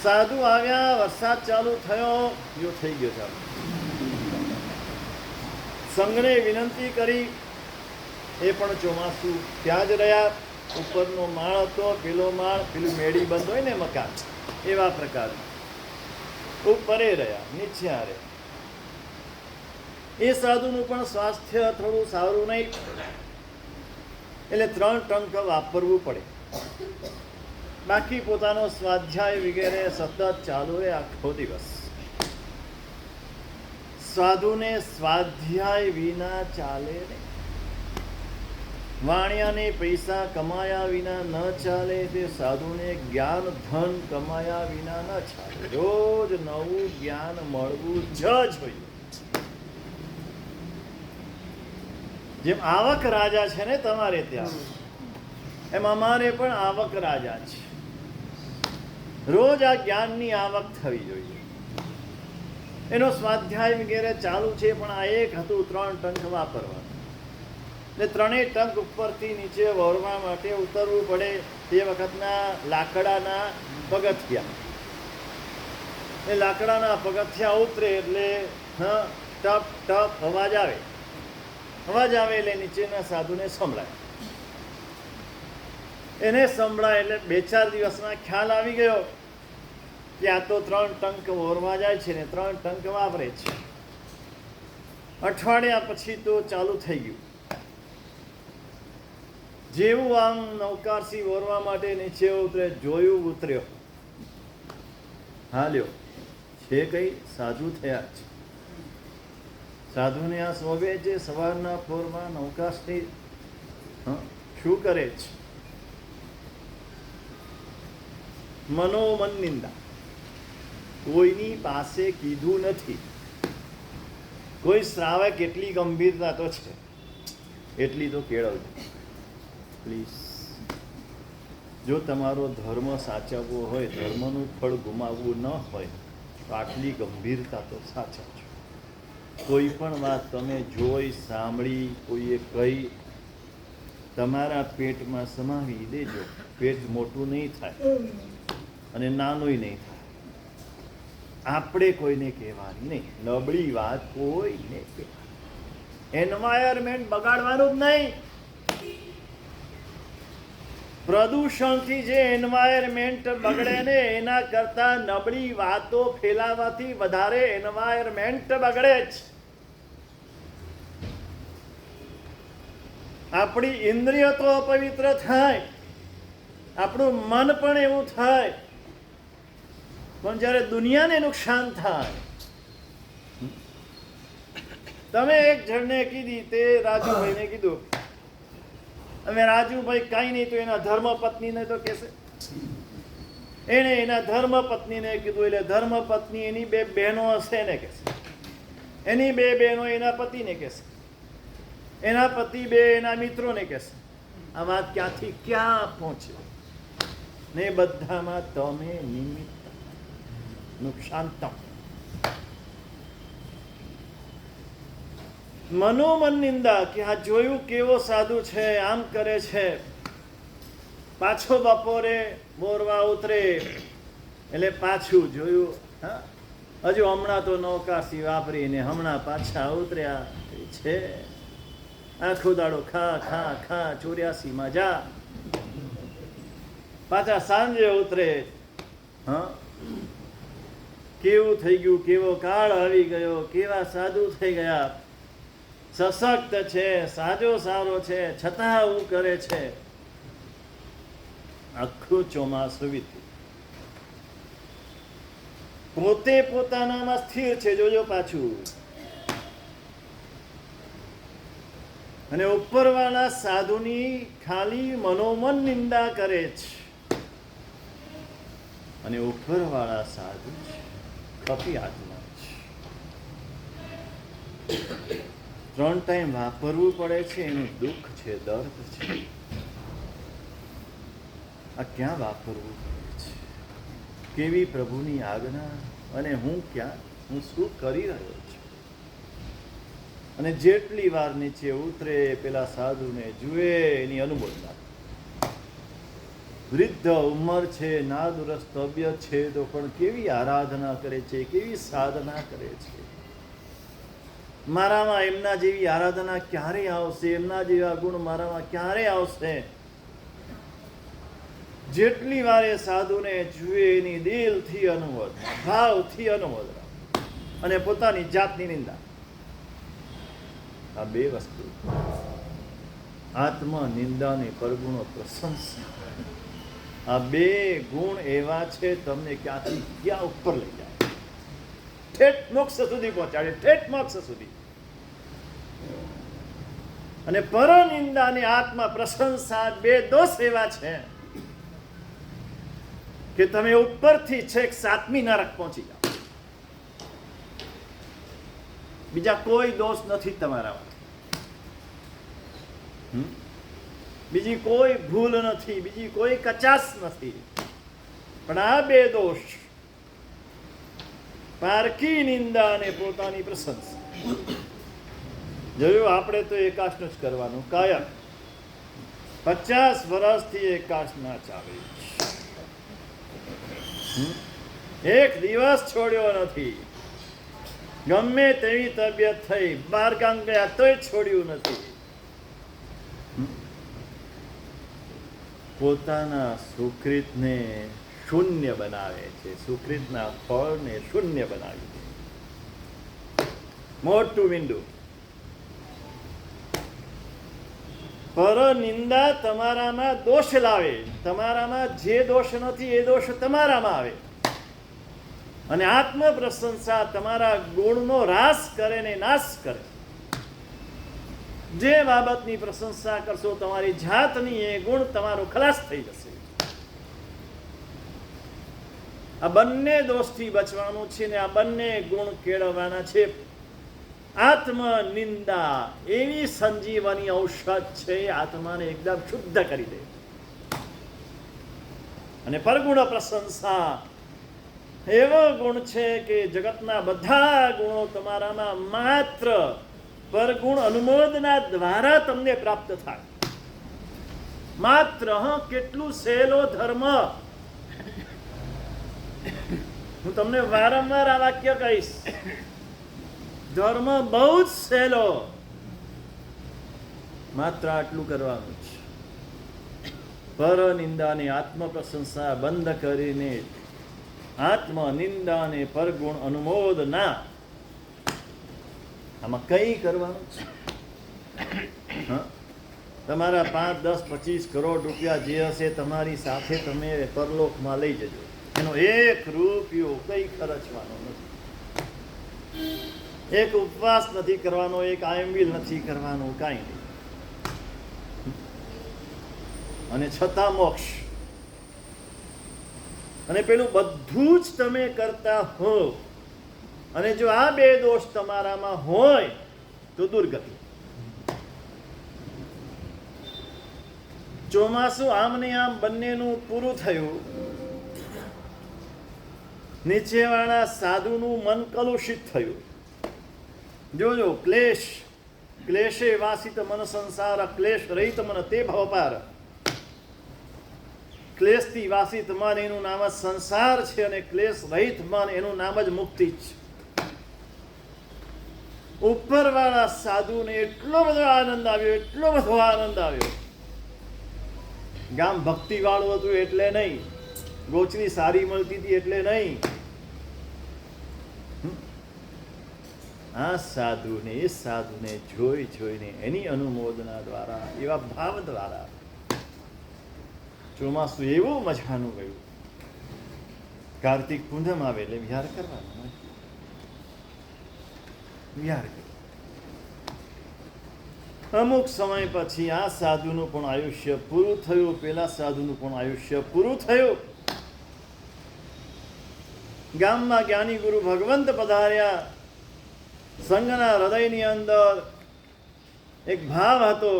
સાધુ આવ્યા, વરસાદ ચાલુ થયો, જો થઈ ગયો ચાલુ. સંઘને વિનંતી કરી, એ પણ ચોમાસું ત્યાં જ રહ્યા. ઉપરનો માળ હતો, પેલો માળ, પેલું મેળી બંધ હોય ને મકાન, એવા પ્રકાર ઉપરે રહ્યા, નીચે રહ્યા. એ સાધુનું પણ સ્વાસ્થ્ય થોડું સારું નહીં, એટલે 3 ટંક વાપરવું પડે. બાકી પોતાનો સ્વાધ્યાય વગેરે સતત ચાલુ રહે આખો દિવસ. સાધુને સ્વાધ્યાય વિના ચાલે નહીં. વાણિયાને પૈસા કમાયા વિના ન ચાલે, તે સાધુને જ્ઞાન ધન કમાયા વિના ન ચાલે. રોજ નવું જ્ઞાન મળવું જ જોઈએ. જેમ આવક રાજા છે ને તમારે ત્યાં, એમ અમારે પણ આવક રાજા છે. રોજ આ જ્ઞાનની આવક થવી જોઈએ. એનો સ્વાધ્યાય વગેરે ચાલુ છે, પણ આ એક હતું 3 ટંક વાપરવા. ને 3 ટંક ઉપરથી નીચે વળવા માટે ઉતરવું પડે. તે વખતના લાકડાના પગથિયા, એ લાકડાના પગથિયા ઉતરે એટલે ટપ ટપ અવાજ આવે. અવાજ આવે એટલે નીચેના સાધુને સંભળાય. એને સંભળાય એટલે 2-4 દિવસમાં ખ્યાલ આવી ગયો કે આ તો 3 ટંક ઓરવા જાય છે ને 3 ટંક વાપરે છે. અઠવાડિયા પછી તો ચાલુ થઈ ગયું. જેવું આમ નૌકારસી ઓરવા માટે નીચે ઉતરે, જોયું, ઉતર્યો, હાલ્યો છે. કઈ સાધુ થયા છે. સાધુને આ શોભે છે. સવારના પોરમાં નૌકાશી શું કરે છે? મનોમન નિંદા. કોઈની પાસે કીધું નથી. કોઈ શ્રાવક એટલી ગંભીરતા તો છે, એટલી તો કેળવજો પ્લીઝ. જો તમારો ધર્મ સાચવવો હોય, ધર્મનું ફળ ગુમાવવું ન હોય, તો આટલી ગંભીરતા તો સાચા છે. કોઈ પણ વાત તમે જોઈ સાંભળી કોઈએ કહી તમારા પેટમાં સમાવી દેજો. પેટ મોટું નહીં થાય અને નાનુંય નહીં થાય. આપણે કોઈને કહેવાની નહીં, નબળી વાત કોઈને કહેવાની. એન્વાયરમેન્ટ બગાડવાનું જ નહીં. પ્રદૂષણથી જે એન્વાયરમેન્ટ બગડે ને એના કરતા નબળી વાતો ફેલાવાથી વધારે એન્વાયરમેન્ટ બગડે જ. આપણી ઇન્દ્રિય તો અપવિત્ર થાય, આપણું મન પણ એવું થાય, પણ જ્યારે દુનિયાને નુકસાન થાય. તમે એક જણને કીધી તે રાજુભાઈને કીધું, હવે રાજુભાઈ કાંઈ નહીં તો એના ધર્મપત્નીને તો કહેશે. એણે એના ધર્મપત્નીને કીધું એટલે ધર્મપત્ની એની બે બહેનો હશે ને કહેશે, એની બે બહેનો એના પતિને કહેશે, એના પતિ બે એના મિત્રોને કહેશે. આ વાત ક્યાંથી ક્યાં પહોંચે ને બધામાં તમે નિમિત્ત, નુકસાન તમ. મનોમન નિંદા કે આ જોયું કેવો સાધુ છે, આમ કરે છે, પાછો બપોરે બોરવા ઉતરે એટલે પાછું જોયું, હા હજુ હમણાં તો નૌકાસી વાપરીને હમણાં પાછા ઉતર્યા છે. આખો દાડો ખા ખા ખા 84માં જા, પાછા સાંજે ઉતરે. હા કેવું થઈ ગયું, કેવો કાળ આવી ગયો, કેવા સાધુ થઈ ગયા, સશક્ત છે, સાજો સારો છે, છતાં આવું કરે છે. આખું ચોમાસું વીત્યું. પોતે પોતાનામાં સ્થિર છે, જોજો પાછું. અને ઉપરવાળા સાધુની ખાલી મનોમન નિંદા કરે છે. અને ઉપરવાળા સાધુ છે કપી આત્મા છે. 3 ટાઈમ વાપરવું પડે છે, એનું દુઃખ છે, દર્દ છે. આ ક્યાં વાપરવું પડે છે? કેવી પ્રભુની આજ્ઞા, અને હું ક્યાં, હું શું કરી રહ્યો છું? અને જેટલી વાર નીચે ઉતરે પેલા સાધુને જુએ એની અનુમોદના. વૃદ્ધ ઉંમર છે, નાદુરસ્ત તબિયત છે, તો પણ કેવી આરાધના કરે છે, કેવી સાધના કરે છે. મારામાં એમના જેવી આરાધના ક્યારે આવશે, એમના જેવા ગુણ મારામાં ક્યારે આવશે? જેટલી વાર એ સાધુને જુએ એની દિલથી અનુમોદના, ભાવથી અનુમોદના, અને પોતાની જાતની નિંદા. આ બે વસ્તુ, આત્મ નિંદા અને પરગુણો પ્રશંસા, આ બે ગુણ એવા છે તમને ક્યાંથી ક્યાં ઉપર લઈ જાય, ઠેઠ મોક્ષ સુધી પહોંચાડે, ઠેઠ મોક્ષ સુધી. અને પર નિંદા અને આત્મા પ્રશંસા બે દોષ એવા છે કે તમે ઉપરથી છેક 7મી નરક પહોંચી જાઓ. બીજા કોઈ દોષ નથી તમારામાં, બીજી કોઈ ભૂલ નથી, બીજી કોઈ કચાશ નથી, પણ આ બે દોષ, પારકી નિંદા અને પોતાની પ્રશંસા. જોયું, આપણે તો એકાશનું જ કરવાનું કાયમ. 50 વર્ષથી એકાશના ચાલે, એક દિવસ છોડ્યો નથી. ગમે તેવી તબિયત થઈ, બહાર ગામ ગયા તોય છોડ્યું નથી. પોતાના સુકૃતને શૂન્ય બનાવે છે, સુકૃતના ફળને શૂન્ય બનાવી દે. મોટું મીંડું. પર નિંદા તમારામાં દોષ લાવે, તમારામાં જે દોષ નથી એ દોષ તમારામાં આવે. અને આત્મ પ્રશંસા તમારા ગુણનો રાસ કરે ને નાશ કરે. જે બાબતની પ્રશંસા કરશો તમારી જાતની, એ ગુણ તમારો ખલાસ થઈ જશે. આ બંને દોષથી બચવાનું છે ને આ બંને ગુણ કેળવવાના છે. આત્મ નિંદા એવી સંજીવની ઔષધ છે, આત્માને એકદમ શુદ્ધ કરી દે. અને પરગુણ પ્રશંસા એવો ગુણ છે કે જગતના બધા ગુણો તમારામાં માત્ર પરગુણ અનુમોદના દ્વારા તમને પ્રાપ્ત થાય. માત્ર કેટલું સહેલો ધર્મ. હું તમને વારંવાર આ વાક્ય કહીશ. ધર્મ બહુ જ સહેલો. માત્ર આટલું કરવાનું છે. પર નિંદાની આત્મ પ્રશંસા બંધ કરીને આત્મ નિંદાને પરગુણ અનુમોદના, આમાં કઈ કરવાનું છે? તમારા 5, 10, 25 કરોડ રૂપિયા જે હશે તમારી સાથે તમે પરલોકમાં લઈ જજો. એનો 1 રૂપિયો કઈ ખર્ચવાનો નથી. એક ઉપવાસ નથી કરવાનો, એક આયંબિલ નથી કરવાનો, કાંઈ નહીં. અને છતાં મોક્ષ. અને પેલું બધું જ તમે કરતા હો અને જો આ 2 દોષ તમારામાં હોય તો દુર્ગતિ. ચોમાસું આમ ને આમ બંનેનું પૂરું થયું. નીચેવાળા સાધુનું મન કલુષિત થયું. જોજો, ક્લેશે વાસિત મન સંસાર, ક્લેશ રહિત મન તે ભવપાર. ક્લેશથી વાસિત મન એનું નામ જ સંસાર છે અને ક્લેશ રહિત મન એનું નામ જ મુક્તિ છે. ઉપરવાળા સાધુને એટલો બધો આનંદ આવ્યો, એટલો બધો આનંદ આવ્યો. ગામ ભક્તિ વાળું હતું એટલે નહીં, ગોચરી સારી મળતી હતી એટલે નહીં. આ સાધુને, એ સાધુને જોઈને એની અનુમોદના દ્વારા, એવા ભાવ દ્વારા ચોમાસું એવું મજાનું ગયું. કાર્તિક પૂનમ આવે એટલે વિહાર કરવાનો. વિહાર કર્યો. અમુક સમય પછી આ સાધુનું પણ આયુષ્ય પૂરું થયું, પેલા સાધુનું પણ આયુષ્ય પૂરું થયું. ગામમાં જ્ઞાની ગુરુ ભગવંત પધાર્યા. સંઘના હૃદયની અંદર એક ભાવ હતો,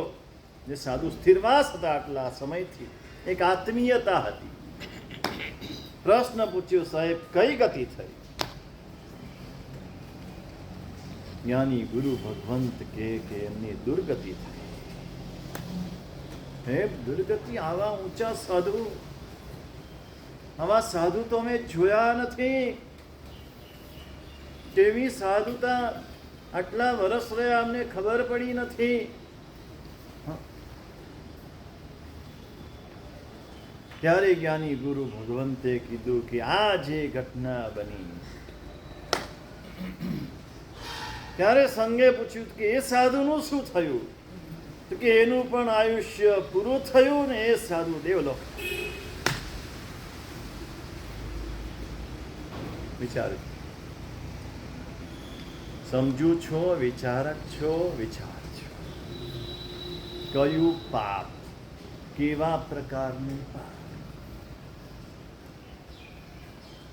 જે સાધુ સ્થિરવાસ હતા આટલા સમયથી, એક આત્મીયતા હતી. પ્રશ્ન પૂછ્યો, સાહેબ કઈ ગતિ થઈ? જ્ઞાની ગુરુ ભગવંત કે એમની દુર્ગતિ થઈ. હે દુર્ગતિ? આવા ઊંચા સાધુ, આવા સાધુ તો અમે જોયા નથી. કેવી સાધુતા, આટલા વર્ષ રહ્યા અમને ખબર પડી નથી. ત્યારે જ્ઞાની ગુરુ ભગવંતે કીધું કે આ જે ઘટના બની, ત્યારે સંઘે પૂછ્યું કે એ સાધુનું શું થયું? તો કે એનું પણ આયુષ્ય પૂરું થયું ને એ સાધુ દેવલોક. વિચાર સમજુ છો, વિચારક છો, વિચાર છો. કયું પાપ, કેવા પ્રકારનું પાપ?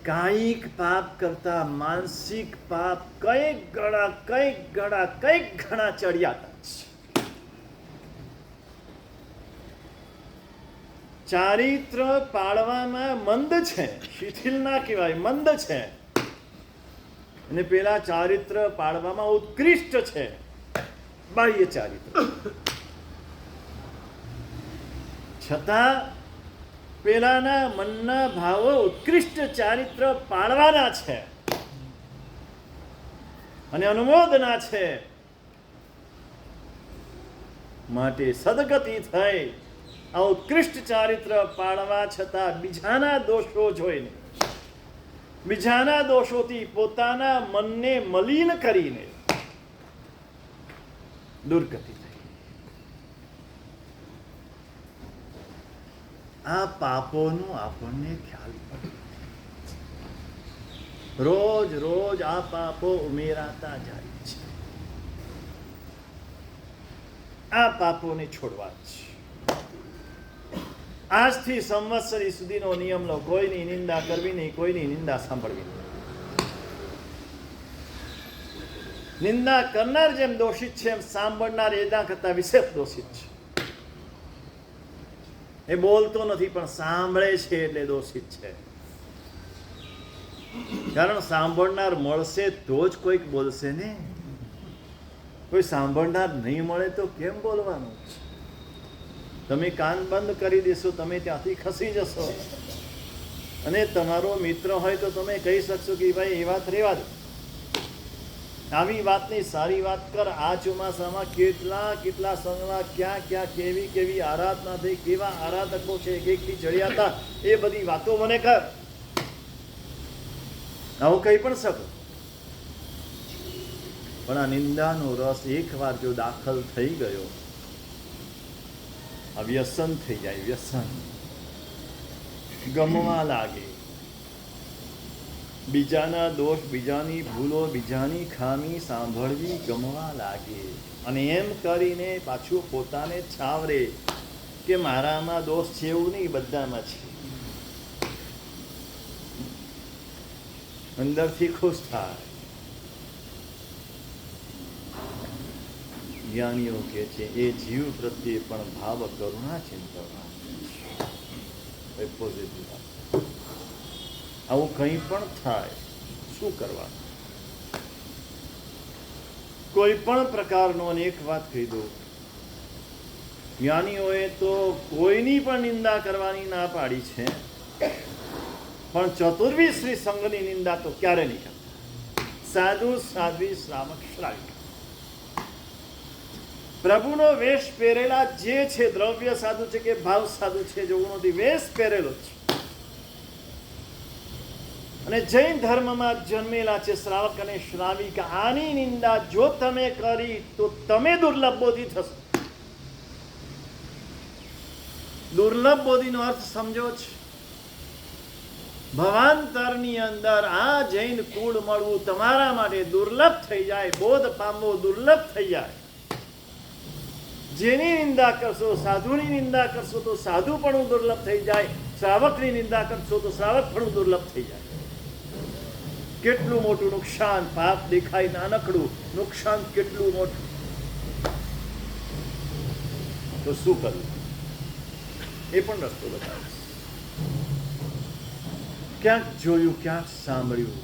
કાયિક પાપ કરતા માનસિક પાપ કઈક ગણા ચડિયાતા છે. ચારિત્ર પાળવામાં મંદ છે, શિથિલ ના કહેવાય, મંદ છે. અને પેલા ચારિત્ર પાળવામાં ઉત્કૃષ્ટ છે, બાહ્ય ચારિત્ર. છતાં પેલાના મનના ભાવો ઉત્કૃષ્ટ ચારિત્ર પાળવાના છે અને અનુમોદના છે. માટે સદગતિ થઈ. આ ઉત્કૃષ્ટ ચારિત્ર પાળવા છતાં બીજાના દોષો જોઈને, બીજાના દોષોથી પોતાના મનને મલિન કરીને દુર્ગતિ થઈ. આ પાપોનો આપણને ખ્યાલ પડે. રોજ રોજ આ પાપો ઉમેરાતા જાય છે. આ પાપોને છોડવા છે. આજથી સંવત્સરી સુધીનો નિયમ લો. કોઈની નિંદા કરવી નહીં, કોઈની નિંદા સાંભળવી નહીં. નિંદા કરનાર જેમ દોષિત છે, એમ સાંભળનાર એના કરતા વિશેષ દોષિત છે. એ બોલતો નથી પણ સાંભળે છે એટલે દોષિત છે. કારણ સાંભળનાર મળશે તો જ કોઈક બોલશે ને. કોઈ સાંભળનાર નહીં મળે તો કેમ બોલવાનું? તમે કાન બંધ કરી દેશો, તમે ત્યાંથી ખસી જશો. અને તમારો મિત્ર હોય તો તમે કહી શકશો કે ભાઈ એ વાત રેવા દે, આવી વાતની સારી વાત કર. આ ચોમાસામાં કેટલા સંઘમાં ક્યાં કેવી કેવી આરાધના થઈ, કેવા આરાધકો છે, એકથી ચડ્યા હતા, એ બધી વાતો મને કર. આવું કહી પણ શકો. પણ આ નિંદાનો રસ એકવાર જો દાખલ થઈ ગયો, આ વ્યસન થઈ જાય. વ્યસન ગમવા લાગે. બીજાના દોષ, બીજાની ભૂલો, બીજાની ખામી સાંભળવી ગમવા લાગે. અને એમ કરીને પાછું પોતાને છાવરે કે મારામાં દોષ છે એવું નહીં, બધામાં છે. અંદરથી ખુશ થાય. જ્ઞાનીઓ કે છે એ જીવ પ્રત્યે પણ ભાવ કરુણા ચિંતવવા. પોઝિટિવ. આવું કંઈ પણ થાય, શું કરવાનું? કોઈ પણ પ્રકારનો. અને એક વાત કહી દઉં, જ્ઞાનીઓએ તો કોઈની પણ નિંદા કરવાની ના પાડી છે, પણ ચતુર્વિશ્રી સંઘની નિંદા તો ક્યારે નહીં કરતા. સાધુ, સાધ્વી, શ્રાવક, શ્રાવિકા, પ્રભુનો વેશ પહેરેલા જે છે, દ્રવ્ય સાધુ છે કે ભાવ સાધુ છે, જોગુણોથી વેશ પહેરેલો છે, અને જૈન ધર્મમાં જન્મેલા છે શ્રાવક અને શ્રાવિકા, આની નિંદા જો તમે કરી તો તમે દુર્લભ બોધી થશો. દુર્લભ બોધીનો અર્થ સમજો છે? ભવાંતરની અંદર આ જૈન કુળ મળવું તમારા માટે દુર્લભ થઈ જાય. બોધ પામવો દુર્લભ થઈ જાય. જેની નિંદા કરશો, સાધુની નિંદા કરશો તો સાધુ પણ દુર્લભ થઈ જાય. શ્રાવકની નિંદા કરશો તો શ્રાવક પણ દુર્લભ થઈ જાય. કેટલું મોટું નુકસાન! પાપ દેખાય નાનકડું, નુકસાન કેટલું મોટું. તો શું કરવું? એ પણ રસ્તો બતાવે. ક્યાંક જોયું, ક્યાંક સાંભળ્યું,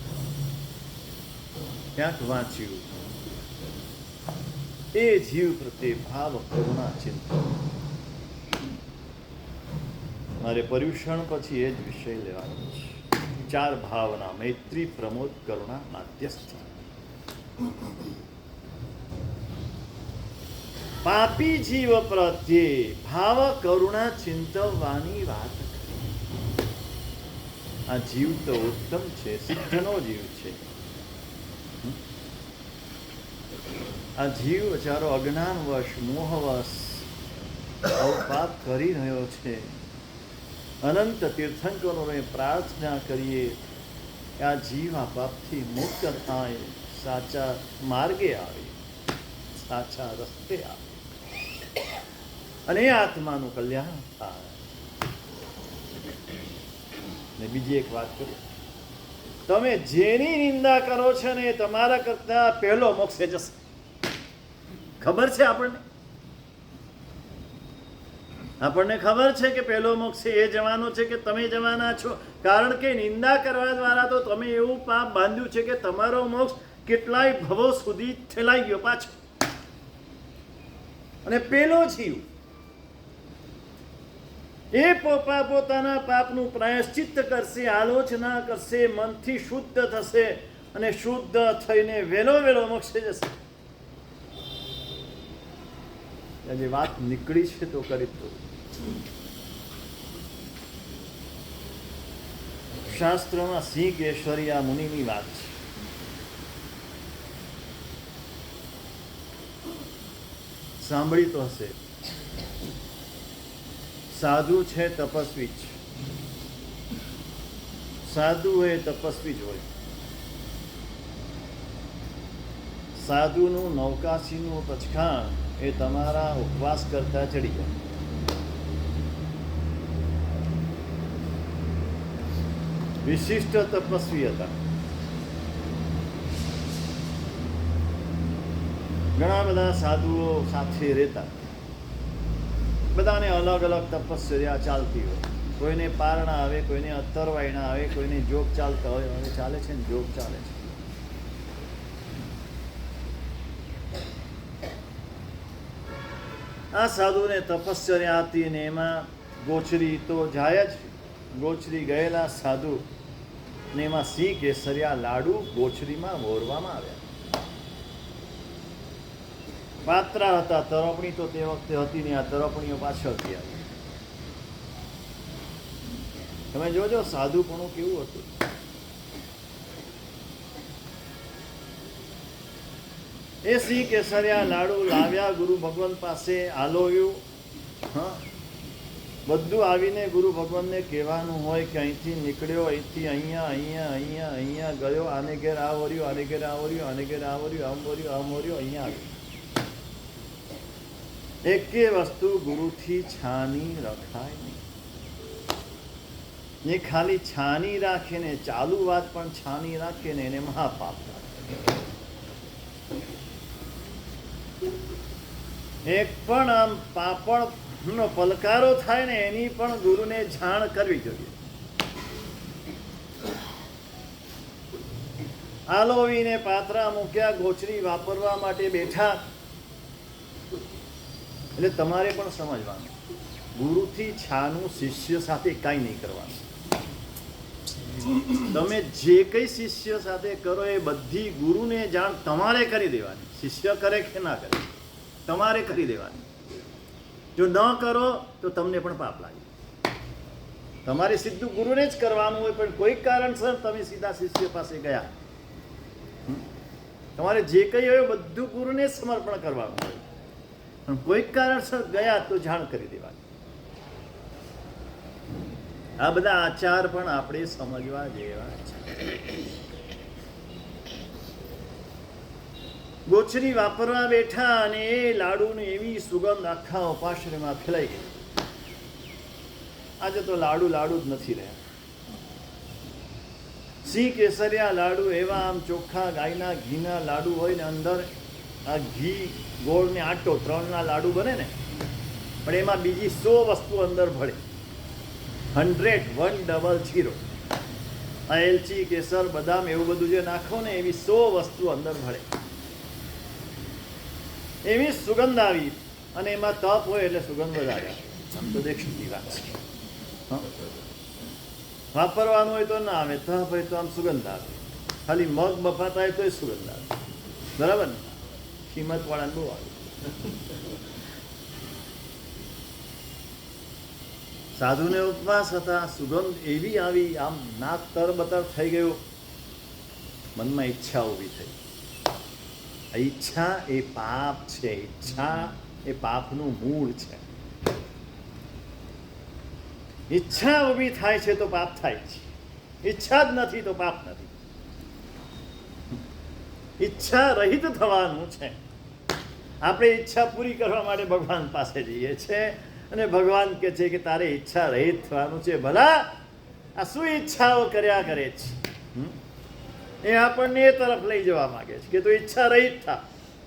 ક્યાંક વાંચ્યું. એ જીવ પ્રત્યે ભાવ કરુણા ચિંતન. મારે પર્યુષણ પછી એ જ વિષય લેવાનો છે. 4 ભાવના: મૈત્રી, પ્રમોદ, કરુણા, માધ્યસ્થ. પાપી જીવ પ્રત્યે ભાવ કરુણા ચિંતવવાની વાત કરી. આ જીવ તો ઉત્તમ છે, સિદ્ધનો જીવ છે. આ જીવ બચારો અજ્ઞાનવશ, મોહવશ પાપ કરી રહ્યો છે. અનંત તીર્થંકરોને પ્રાર્થના કરીએ કે આ જીવ આ પાપથી મુક્ત થાય, સાચા માર્ગે આવે, સાચા રસ્તે આવે, અને આત્માનું કલ્યાણ થાય. ને બીજી એક વાત કરું, તમે જેની નિંદા કરો છો ને એ તમારા કરતા પહેલો મોક્ષે જશે. ખબર છે આપણને ખબર છે કે પહેલો મોક્ષ એ જવાનો છે કે તમે જવાના છો. કારણ કે નિંદા કરવા દ્વારા તો તમે એવું પાપ બાંધ્યું છે કે તમારો મોક્ષ કેટલાય ભવો સુધી ફેલાઈ ગયો પાછો. અને પેલો જીવ એ પોતાના પાપનું પ્રાયશ્ચિત્ત કરશે, આલોચના કરશે, મનથી શુદ્ધ થશે, અને શુદ્ધ થઈને વેલો મોક્ષે જશે. જે વાત નીકળી છે તો કરી તો. શાસ્ત્રમાં સિંહ કેશરી આ મુનિની વાત છે. સાંભળી તો હશે. સાધુ છે, તપસ્વી છે. સાધુ હોય તપસ્વી જ હોય. સાધુનું નૌકાસીનું પચખાણ એ તમારા ઉપવાસ કરતા ચડી જાય. વિશિષ્ટ તપસ્વી હતા. ઘણા બધા સાધુઓ સાથે રહેતા. બધાને અલગ અલગ તપશ્ચર્યા ચાલતી હોય. કોઈને પારણા આવે, કોઈને અત્તરવાયણા આવે, કોઈને જોગ ચાલતા હોય. હવે ચાલે છે ને જોગ ચાલે છે. આ સાધુને તપશ્ચર્યા હતી ને એમાં ગોચરી તો જાય જ. ગોચરી ગયેલા સાધુ ને એમાં સિંહ કેસરિયા લાડુ ગોચરીમાં વોરવામાં આવ્યા. પાત્રા હતા, તરપણી તો તે વખતે હતી ને આ તરપણીઓ પાછળથી આવી. તમે જોજો સાધુપણું કેવું હતું. એ સિંહ કેસરિયા લાડુ લાવ્યા, ગુરુ ભગવાન પાસે આલોવ્યું. હા, બધું આવીને ગુરુ ભગવાનને કહેવાનું હોય કે અહીંથી નીકળ્યો, અહીંથી અહીંયા અહીંયા અહીંયા અહીંયા ગયો, આને ઘેર આ વર્યું, આને ઘેર આ વર્યું, આને ઘેર આ વર્યું, આમ વર્યું, આમ વર્યું, અહીંયા આવ્યું. એકે વસ્તુ ગુરુથી છાની રખાય નહીં. ને ખાલી છાની રાખે ને ચાલુ વાત પણ છાની રાખે ને એને મહાપાપ રાખે. એક પણ આમ પાપડનો પલકારો થાય ને એની પણ ગુરુને જાણ કરવી જોઈએ. આલોવીને પાત્રા મૂક્યા, ગોચરી વાપરવા માટે બેઠા. એટલે તમારે પણ સમજવાનું, ગુરુથી છાનું શિષ્ય સાથે કાંઈ નહીં કરવાનું. તમે જે કંઈ શિષ્ય સાથે કરો એ બધી ગુરુને જાણ તમારે કરી દેવાની. શિષ્ય કરે કે ના કરે, તમારે કરી દેવાની. જો ન કરો તો તમને પણ પાપ લાગે. તમારે સીધું ગુરુને જ કરવાનું હોય, પણ કોઈક કારણસર તમે સીધા શિષ્ય પાસે ગયા, તમારે જે કંઈ હોય બધું ગુરુને જ સમર્પણ કરવાનું હોય, પણ કોઈક કારણસર ગયા તો જાણ કરી દેવાની. આ બધા આચાર પણ આપણે સમજવા જેવા છે. ગોચરી વાપરવા બેઠા અને એ લાડુની એવી સુગંધ આખા ઉપાશ્રયમાં ફેલાઈ ગઈ. આજે તો લાડુ લાડુ જ નથી રહ્યા. સિંહ કેસરિયા લાડુ એવા આમ ચોખ્ખા ગાયના ઘીના લાડુ હોય ને અંદર આ ઘી ગોળ ને આટો 3ના લાડુ બને ને, પણ એમાં બીજી 100 વસ્તુ અંદર ભળે. 100 આ એલચી, કેસર, બદામ એવું બધું જે નાખો ને એવી 100 વસ્તુ અંદર ભળે. એવી સુગંધ આવી અને એમાં તપ હોય એટલે સુગંધ વધારે. આમ તો દેખતી વાત છે. વાપરવાનું હોય તો ના આવે, તપ હોય તો આમ સુગંધ આવે. ખાલી મગ બફાતા હોય તો એ સુગંધ આવે. બરાબર ને? કિંમત વાળાને બહુ આવે. સાધુને ઉપવાસ હતા, સુગંધ એવી આવી, આમ નાક તરબતર થઈ ગયું. મનમાં ઈચ્છા ઊભી થઈ. ઈચ્છા એ પાપ છે. ઈચ્છા એ પાપનું મૂળ છે. ઈચ્છા ઊભી થાય છે તો પાપ થાય છે. ઈચ્છા જ નથી તો પાપ નથી. ઈચ્છા રહિત થવાનું છે. આપણે ઈચ્છા પૂરી કરવા માટે ભગવાન પાસે જઈએ છીએ અને ભગવાન કહે છે કે તારે ઈચ્છા રહિત થવાનું છે. ભલા આ શું ઈચ્છાઓ કર્યા કરે છે, એ આપણને એ તરફ લઈ જવા માંગે છે કે તું ઈચ્છા રહિત થા.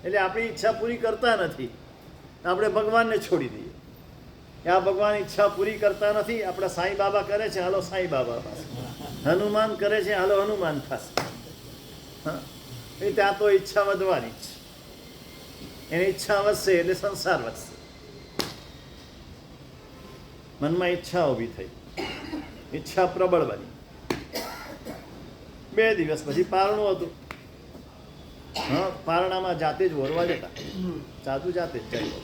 એટલે આપણી ઈચ્છા પૂરી કરતા નથી, આપણે ભગવાનને છોડી દઈએ. આ ભગવાન ઈચ્છા પૂરી કરતા નથી. આપણા સાંઈ બાબા કરે છે, હાલો સાંઈ બાબા પાસે. હનુમાન કરે છે, હાલો હનુમાન પાસે. હા, એ ત્યાં તો ઈચ્છા વધવાની જ. એની ઈચ્છા વધશે એટલે સંસાર વધશે. મનમાં ઈચ્છા ઊભી થઈ, ઈચ્છા પ્રબળ બની. 2 દિવસ પછી પારણું હતું. હા, પારણામાં જાતે જ વોરવા જતા. સાધુ જાતે જ જાય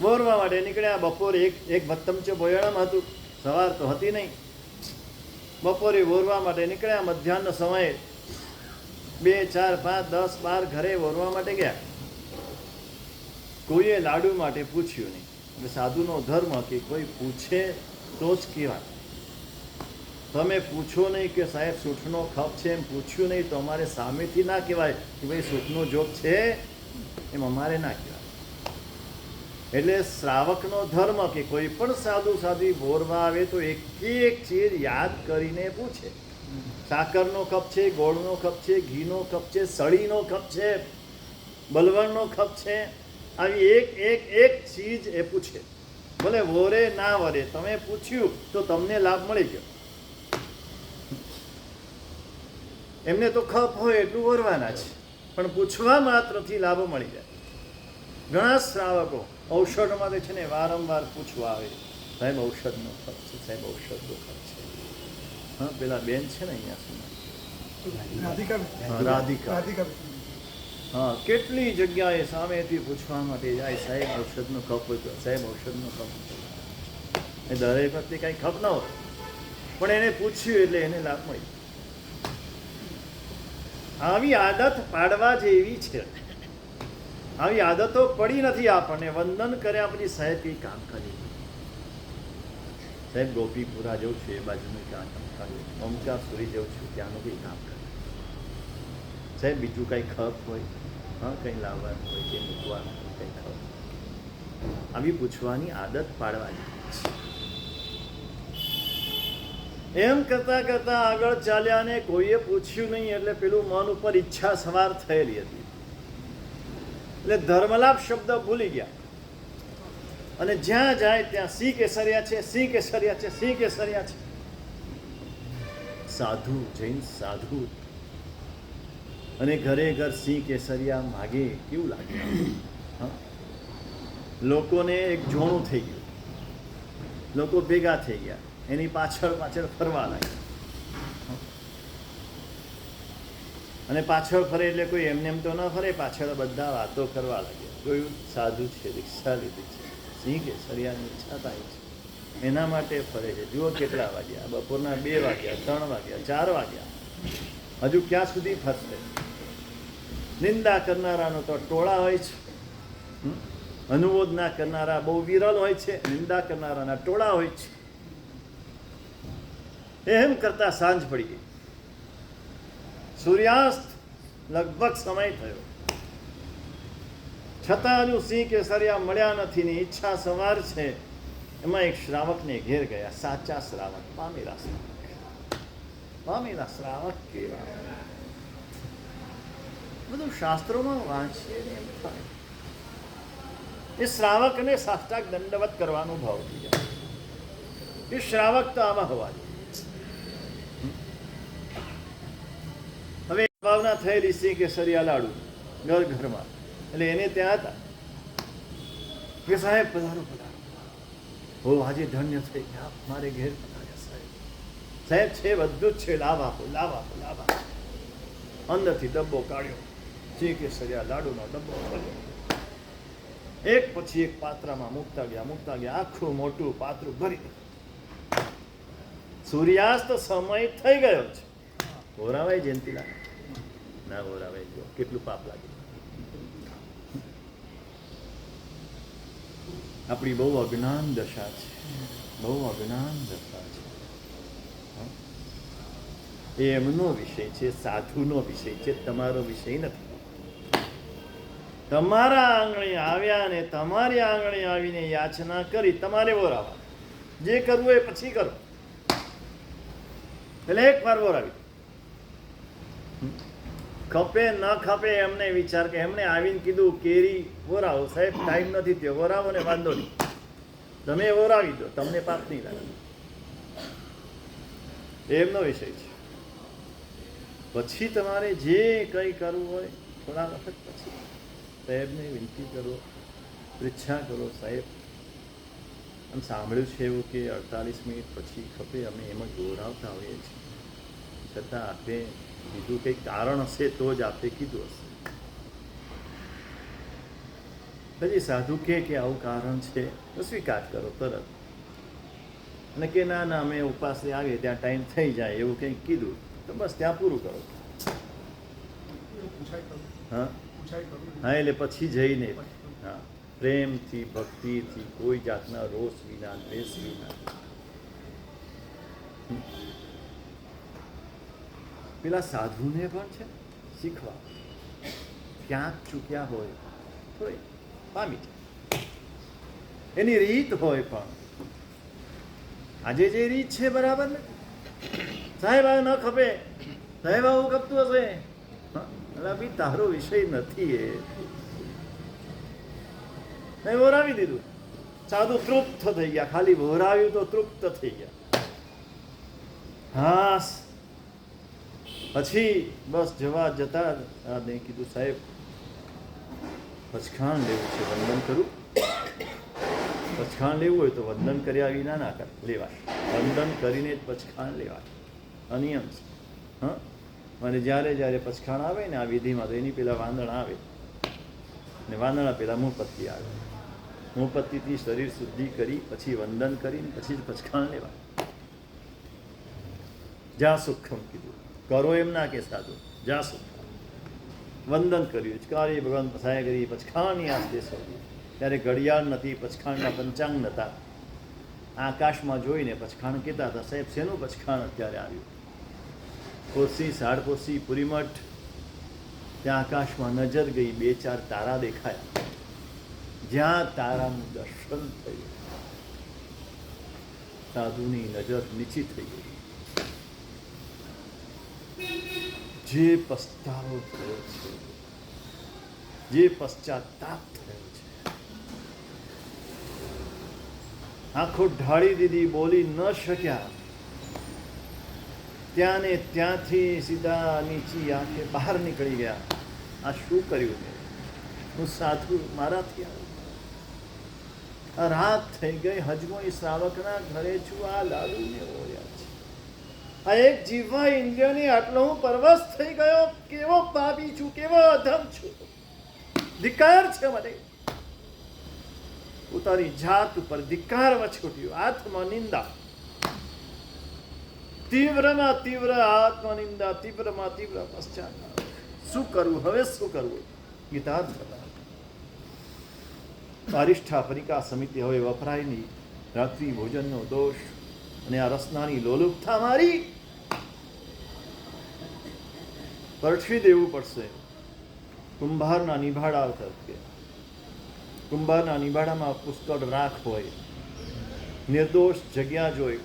વોરવા માટે નીકળ્યા. બપોરે એક ભત્તમચો બોયાણામાં હતું. સવાર તો હતી નહીં. બપોરે વોરવા માટે નીકળ્યા. મધ્યાહન સમયે 2, 4, 5, 10, 12 ઘરે વોરવા માટે ગયા. કોઈએ લાડુ માટે પૂછ્યું નહીં. એટલે સાધુનો ધર્મ કે કોઈ પૂછે તો જ કહેવાય. તમે પૂછો નહીં કે સાહેબ સૂઠનો ખપ છે, એમ પૂછ્યું નહીં તો અમારે સામેથી ના કહેવાય કે ભાઈ સૂઠનો જોગ છે, એમ અમારે ના કહેવાય. એટલે શ્રાવકનો ધર્મ કે કોઈ પણ સાધુ સાધ્વી બોરવા આવે તો એક ચીજ યાદ કરીને પૂછે. સાકરનો કપ છે, ગોળનો કપ છે, ઘીનો કપ છે, સળીનો કપ છે, બલવણનો કપ છે, આવી એક ચીજ એ પૂછે. ભલે વરે ના વરે, તમે પૂછ્યું તો તમને લાભ મળી ગયો. એમને તો ખપ હોય એટલું વરવાના છે, પણ પૂછવા માત્રથી લાભ મળી જાય. ઘણા શ્રાવકો ઔષધમાં છે ને વારંવાર પૂછવા આવે, સાહેબ ઔષધનો ખર્ચ છે, સાહેબ ઔષધનો ખર્ચ છે. હા, પેલા બેન છે ને અહીંયા સુધી, રાધિકા, હા, કેટલી જગ્યાએ સામેથી પૂછવા માટે જાય, સાહેબ ઔષધનો કપ હોય, સાહેબ ઔષધનો કપ. એ દરેક વખતે કાંઈ ખપ ન હોય, પણ એને પૂછ્યું એટલે એને લાભ મળ્યો. આવી આદત પાડવા જેવી છે. આવી આદતો પડી નથી આપણને. વંદન કર્યા પછી સાહેબ કંઈ કામ કરી, સાહેબ ગોપીપુરા જવું છું, એ બાજુનું કામ કર્યું, ઓમકારસુરી જવું છું, ત્યાંનું કંઈ કામ કર્યું, સાહેબ બીજું કંઈ ખપ હોય, હા, કંઈ લાવવાનું હોય કે મૂકવાનું હોય, કંઈ ખપ. આવી પૂછવાની આદત પાડવાની છે. એમ કરતાં કરતાં આગળ ચાલ્યા ને કોઈએ પૂછ્યું નહીં એટલે પેલું મન ઉપર ઈચ્છા સવાર થયેલી હતી એટલે ધર્મલાભ શબ્દ ભૂલી ગયા અને જ્યાં જાય ત્યાં સિંહ કેસરિયા છે, સિંહ કેસરિયા છે, સિંહ કેસરિયા છે. સાધુ, જૈન સાધુ, અને ઘરે ઘર સિંહ કેસરિયા માગે કેવું લાગે? લોકોને એક જોણું થઈ ગયું, લોકો ભેગા થઈ ગયા, એની પાછળ પાછળ ફરવા લાગ્યા. અને પાછળ ફરે એટલે કોઈ એમને એમ તો ન ફરે, પાછળ બધા વાતો કરવા લાગ્યા. કોઈ સાધુ છે, રિક્ષા લીધી છે, સિંહ કેસરિયાની ઈચ્છા થાય છે, એના માટે ફરે છે. જુઓ કેટલા વાગ્યા, બપોરના 2 વાગ્યા, 3 વાગ્યા, 4 વાગ્યા, હજુ ક્યાં સુધી ફરશે? નિંદા કરનારાનો તો ટોળા હોય છે, અનુમોદના કરનારા બહુ વિરલ હોય છે, નિંદા કરનારાના ટોળા હોય છે. એમ કરતા સાંજ પડી ગઈ, સૂર્યાસ્ત લગભગ સમય થયો, છતાં હજુ સિંહ કેસરિયા મળ્યા નથી ને ઈચ્છા સવાર છે. એમાં એક શ્રાવકને ઘેર ગયા, સાચા શ્રાવક, પામેલા શ્રાવક. પામેલા શ્રાવક કેવા? બધું શાસ્ત્રોમાં વાંચીએ ને એમ થાય એ શ્રાવકને સાષ્ટાંગ દંડવત કરવાનો ભાવ થઈ જાય. એ શ્રાવક તો આવા હોવા જોઈએ. હવે ભાવના થયેલી સિંહ કેસરિયા લાડુ ઘર ઘરમાં, એટલે એને ત્યાં હતા કે સાહેબ પધારો પધારો, હો આજે ધન્ય થઈ ગયા, મારે ઘેર પધાર્યા સાહેબ. સાહેબ છે બધું જ છે, લાભ આપો, લાભ આપો, લાભ આપો. અંદરથી ડબ્બો કાઢ્યો, સિંહ કેસરિયા લાડુનો ડબ્બો ખોલ્યો, એક પછી એક પાત્રમાં મૂકતા ગયા, આખું મોટું પાત્રું ભરી. સૂર્યાસ્ત સમય થઈ ગયો છે. ઓરાવાય જયંતીલા? ના ઓરાવાય. જો કેટલું પાપ લાગે. આપણી બહુ અજ્ઞાન દશા છે, બહુ અજ્ઞાન દશા છે. એ એમનો વિષય છે, સાધુનો વિષય છે, તમારો વિષય નથી. તમારા આંગણે આવ્યા ને તમારી આંગણે આવીને યાચના કરી, તમારે વોરાવા. જે કરવું એ પછી કરો. એટલે એક વાર વોરાવી. ખપે ન ખપે એમને વિચાર કે એમને આવીને કીધું કેરી વોરાવો, સાહેબ ટાઈમ નથી થયો, વોરાવો ને વાંધો નહીં, તમે વોરાવી દો, તમને પાપ નહીં લાગે. એમનો વિષય છે. પછી તમારે જે કંઈ કરવું હોય થોડા વખત પછી સાહેબને વિનંતી કરો, પરીક્ષા કરો, સાહેબ આમ સાંભળ્યું છે એવું કે 48 મિનિટ પછી ખપે, અમે એમાં દોરાવતા હોઈએ છીએ, છતાં આપે બીજું કંઈક કારણ હશે તો જ આપે કીધું હશે. પછી સાધુ કે આવું કારણ છે તો સ્વીકાર કરો તરત, અને કે ના ના અમે ઉપાસને આવીએ ત્યાં ટાઈમ થઈ જાય એવું કંઈક કીધું તો બસ ત્યાં પૂરું કરો. હા હા, એટલે પછી જઈને હા પ્રેમથી ભક્તિથી કોઈ જાતના રોષ વિના, દ્વેષ વિના. પેલા સાધુને પણ છે શીખવા, ક્યાંક ચૂક્યા હોય તો પામી જાય, એની રીત હોય. પણ આજે જે રીત છે બરાબર ને, સાહેબ આ ન ખપે, સાહેબ આવું ખપતું હશે, બી તારો વિષય નથી એ. મેં ઓરાવી દીધું, સાધુ તૃપ્ત થઈ ગયા, ખાલી વહોરાવ્યું તો તૃપ્ત થઈ ગયા. હા, પછી બસ જતા મેં કીધું સાહેબ પચખાણ લેવું છે, વંદન કરું? પચખાણ લેવું હોય તો વંદન કર્યા વિના ના લેવાય, વંદન કરીને જ પચખાણ લેવાય, અનિયમ છે. હા, અને જ્યારે પચખાણ આવે ને આ વિધિમાં તો એની પેલા વાંદણા આવે ને વાંદણા પેલા મુહપત્તી આવે. મુહપત્તીથી શરીર શુદ્ધિ કરી પછી વંદન કરીને પછી જ પચખાણ લેવાય. જા સુખમ કીધું, કરો એમ ના કે સાધુ, જા સુખ. વંદન કર્યું, ચકારી ભગવાન પસાય કરી, પચખાણની આસ્તે સોધી. ત્યારે ઘડિયાળ નથી, પચખાણના પંચાંગ નહોતા. આકાશમાં જોઈને પચખાણ કહેતા હતા, સાહેબ શેનું પચખાણ અત્યારે આવ્યું? કોસી સાડકોસી પુરીમઠ, ત્યાં આકાશમાં નજર ગઈ, 2-4 તારા દેખાયા. જ્યાં તારાનું દર્શન થયું સાધુની નજર નીચી થઈ ગઈ. જે પસ્તાવો થયો છે, જે પશ્ચાતાપ થયો છે, આંખો ઢાળી દીધી, બોલી ન શક્યા. ત્યાં ને ત્યાંથી સીધા નીચી આંખે બહાર નીકળી ગયા. આ શું કર્યું મેં? હું સાધુ મારાથી આ રાત થઈ ગઈ, હજુ એ શ્રાવકના ઘરે છું, આ લાડુને ઓળ્યા છે. આ એક જીવવા ઇન્દ્રિયની આટલો હું પરવશ થઈ ગયો. કેવો પાપી છું, કેવો અધમ છું, ધિક્કાર છે મને. પોતાની જાત ઉપર ધિક્કાર વછોટ્યો, આત્મનિંદા, તીવ્રમાં તીવ્ર આત્મનિંદા, તીવ્રમાં તીવ્ર પશ્ચાતાપ. શું કરવું હવે, શું કરવું? ગીતાર્થ હતા. અરિષ્ઠા પરિકા સમિતિ હવે વપરાય નહીં. રાત્રિ ભોજનનો દોષ અને આ રસનાની લોલુપતા મારી પરઠવી દેવું પડશે. કુંભારના નિભાડા તરીકે, કુંભારના નિભાડામાં પુષ્કળ રાખ હોય, નિર્દોષ જગ્યા જોઈ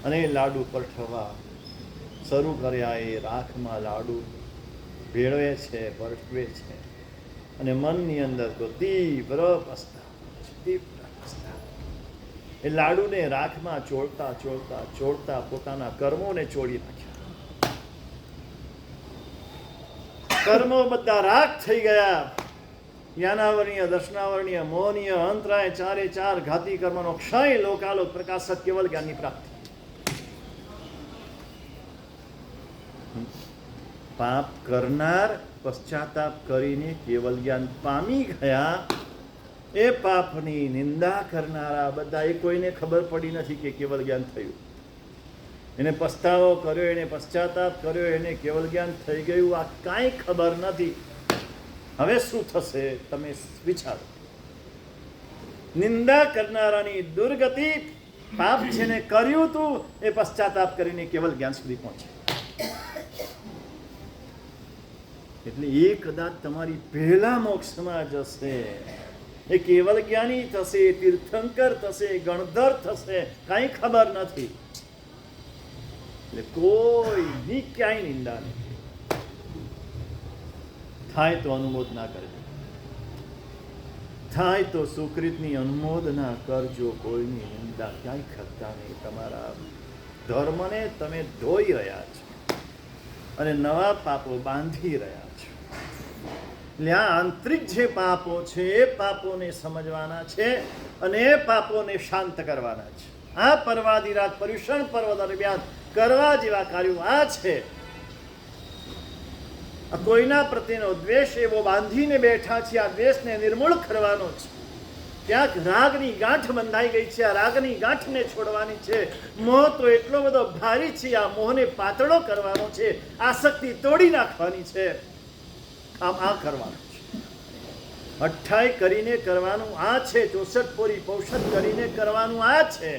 અને લાડુ પરઠવા શરૂ કર્યા. એ રાખમાં લાડુ ભેળવે છે, પરઠવે છે, અને મનની અંદર તો તીવ્ર પસ્તાવો છે, તીવ્ર પસ્તાવો. એ લાડુને રાખમાં ચોળતા ચોળતા ચોળતા પોતાના કર્મોને ચોળી નાખ્યા. કર્મો બધા રાખ થઈ ગયા. જ્ઞાનાવરણીય, દર્શનાવરણીય, મોહનીય, અંતરાય, 4 ઘાતી કર્મનો ક્ષય, લોકાલોક પ્રકાશક કેવલ જ્ઞાનની પ્રાપ્તિ. પાપ કરનાર પશ્ચાતાપ કરીને કેવલ જ્ઞાન પામી ગયા. એ પાપની નિંદા કરનારા બધા, એ કોઈને ખબર પડી નથી કે કેવલ જ્ઞાન થયું. એને પસ્તાવો કર્યો, એને પશ્ચાતાપ કર્યો, એને કેવલ જ્ઞાન થઈ ગયું, આ કાંઈ ખબર નથી. હવે શું થશે તમે વિચારો. નિંદા કરનારાની દુર્ગતિ, પાપ જેને કર્યું હતું એ પશ્ચાતાપ કરીને કેવલ જ્ઞાન સુધી પહોંચે. એટલે એ કદાચ તમારી પહેલા મોક્ષમાં જશે, એ કેવલ જ્ઞાની થશે, તીર્થંકર થશે, ગણધર થશે, કાંઈ ખબર નથી. એટલે કોઈની ક્યાંય નિંદા નહીં થાય તો અનુમોદના કરજો, થાય તો સુકૃતની અનુમોદના કરજો. કોઈની નિંદા ક્યાંય કરતા નહીં. તમારા ધર્મને તમે ધોઈ રહ્યા છો અને નવા પાપો બાંધી રહ્યા છો. એટલે આ આંતરિક જે પાપો છે એ પાપોને સમજવાના છે અને એ પાપોને શાંત કરવાના છે. આ પર્વાધિરાત પર્યુષણ પર્વ દરમિયાન કરવા જેવા કાર્યો આ છે. કોઈના પ્રત્યેનો દ્વેષ એવો બાંધીને બેઠા છે, આ દ્વેષને નિર્મૂળ કરવાનો છે. ક્યાંક રાગની ગાંઠ બંધાઈ ગઈ છે, આ રાગની ગાંઠને છોડવાની છે. મોહ તો એટલો બધો ભારી છે, આ મોહને પાતળો કરવાનો છે, આસક્તિ તોડી નાખવાની છે. આમ આ કરવાનું છે. 28 કરીને કરવાનું આ છે. 64 પોરી પૌષધ કરીને કરવાનું આ છે.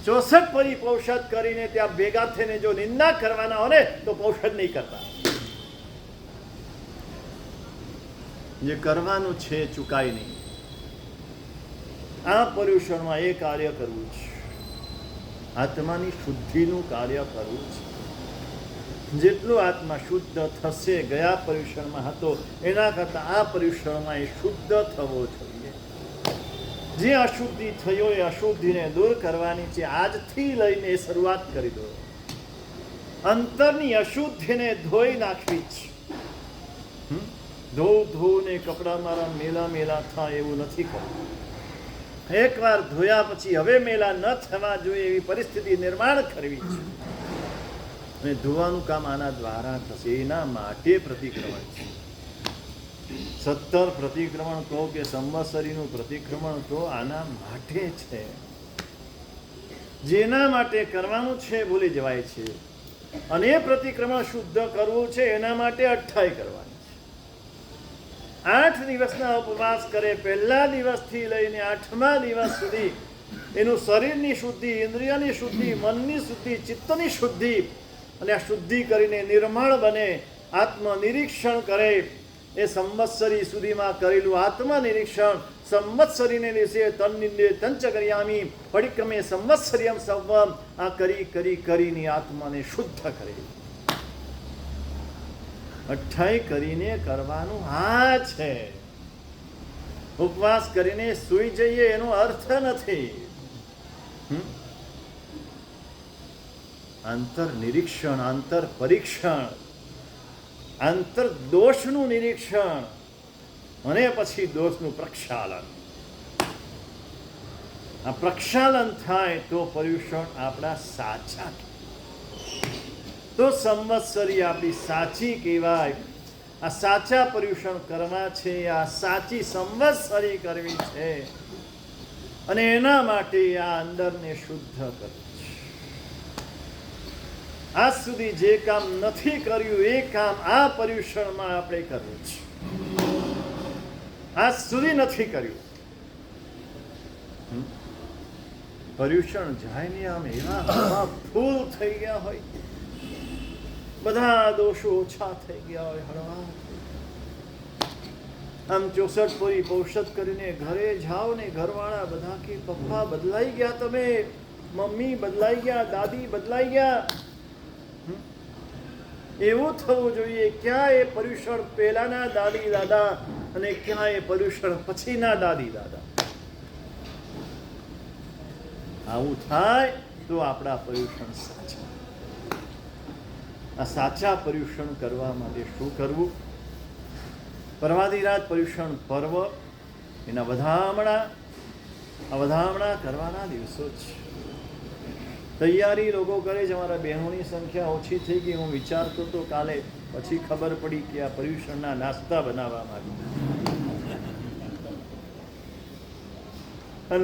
64 પોરી પૌષધ કરીને ત્યાં ભેગા થઈને જો નિંદા કરવાના હોય તો પૌષધ નહીં કરતા. જે કરવાનું છે ચૂકાય નહીં. આ પર્યુષણમાં એ કાર્ય કરવું છે, આત્માની શુદ્ધિનું કાર્ય કરવું છે. જેટલો આત્મા શુદ્ધ થશે, ગયા પર્યુષણમાં હતો એના કરતાં આ પર્યુષણમાં એ શુદ્ધ થવો જોઈએ. જે અશુદ્ધિ થયો એ અશુદ્ધિને દૂર કરવાની છે. આજથી લઈને શરૂઆત કરી દો. અંતરની અશુદ્ધિને ધોઈ નાખવી જ. ધોને કપડાં મારા મેલા મેલા થાય એવું નથી કરવું. એકવાર ધોયા પછી હવે મેલા ન થવા જોઈએ એવી પરિસ્થિતિ નિર્માણ કરવી છે. અને ધોવાનું કામ આના દ્વારા થશે. એના માટે પ્રતિક્રમણ છે. 17 પ્રતિક્રમણ કહો કે સંવત્સરીનું પ્રતિક્રમણ કહો, આના માટે છે. જેના માટે કરવાનું છે ભૂલી જવાય છે. અને એ પ્રતિક્રમણ શુદ્ધ કરવું છે એના માટે 28 કરવાની છે. 8 દિવસના ઉપવાસ કરે. પહેલા દિવસથી લઈને 8મા દિવસ સુધી એનું શરીરની શુદ્ધિ, ઇન્દ્રિયની શુદ્ધિ, મનની શુદ્ધિ, ચિત્તની શુદ્ધિ, અને આ શુદ્ધિ કરીને નિર્મળ બને, આત્મનિરીક્ષણ કરે. એ સંવત્સરી સુધીમાં કરેલું આત્મનિરીક્ષણ સંવત્સરીને દિવસે તન્નિંદે તંચ કર્યામી પરિક્રમે સંવત્સર્યમ સવમ, આ કરીને આત્માને શુદ્ધ કરે. 28 કરીને કરવાનું આ છે. ઉપવાસ કરીને સૂઈ જઈએ એનો અર્થ નથી. અંતર નિરીક્ષણ, અંતર પરીક્ષણ, અંતર દોષનું નિરીક્ષણ અને પછી દોષનું પ્રક્ષાલન. આ પ્રક્ષાલન થાય તો પર્યુષણ આપણા સાચા, તો સંવત્સરી આપણી સાચી કહેવાય. આ સાચા પર્યુષણ કરવા છે, આ સાચી સંવત્સરી કરવી છે. અને એના માટે આ અંદરને શુદ્ધ કરવું છે. આજ સુધી જે કામ નથી કર્યું એ કામ આ પર્યુષણમાં આપણે કરવું છે. આજ સુધી નથી કર્યું. પર્યુષણ જાય ને આમ એવા ફૂલ થઈ ગયા હોય, બધા દોષો ઓછા થઈ ગયા હોય, હળવા આમ 64 પૂરી પૌષધ કરીને ઘરે જાઓ ને ઘરવાળા બધા કે પપ્પા બદલાઈ ગયા, તમે મમ્મી બદલાઈ ગયા, દાદી બદલાઈ ગયા. એવું થવું જોઈએ. ક્યાં એ પર્યુષણ પહેલાના દાદી દાદા અને ક્યાં એ પર્યુષણ પછીના દાદી દાદા. આવું થાય તો આપણા પર્યુષણ સાચા. આ સાચા પર્યુષણ કરવા માટે શું કરવું? પર્વાધિરાજ પર્યુષણ પર્વ, એના વધામણા કરવાના દિવસો છે. તૈયારી લોકો કરે છે. અમારા બહેનોની સંખ્યા ઓછી થઈ ગઈ. હું વિચારતો હતો કાલે, પછી ખબર પડી કે આ પર્યુષણના નાસ્તા બનાવવા માંગુ.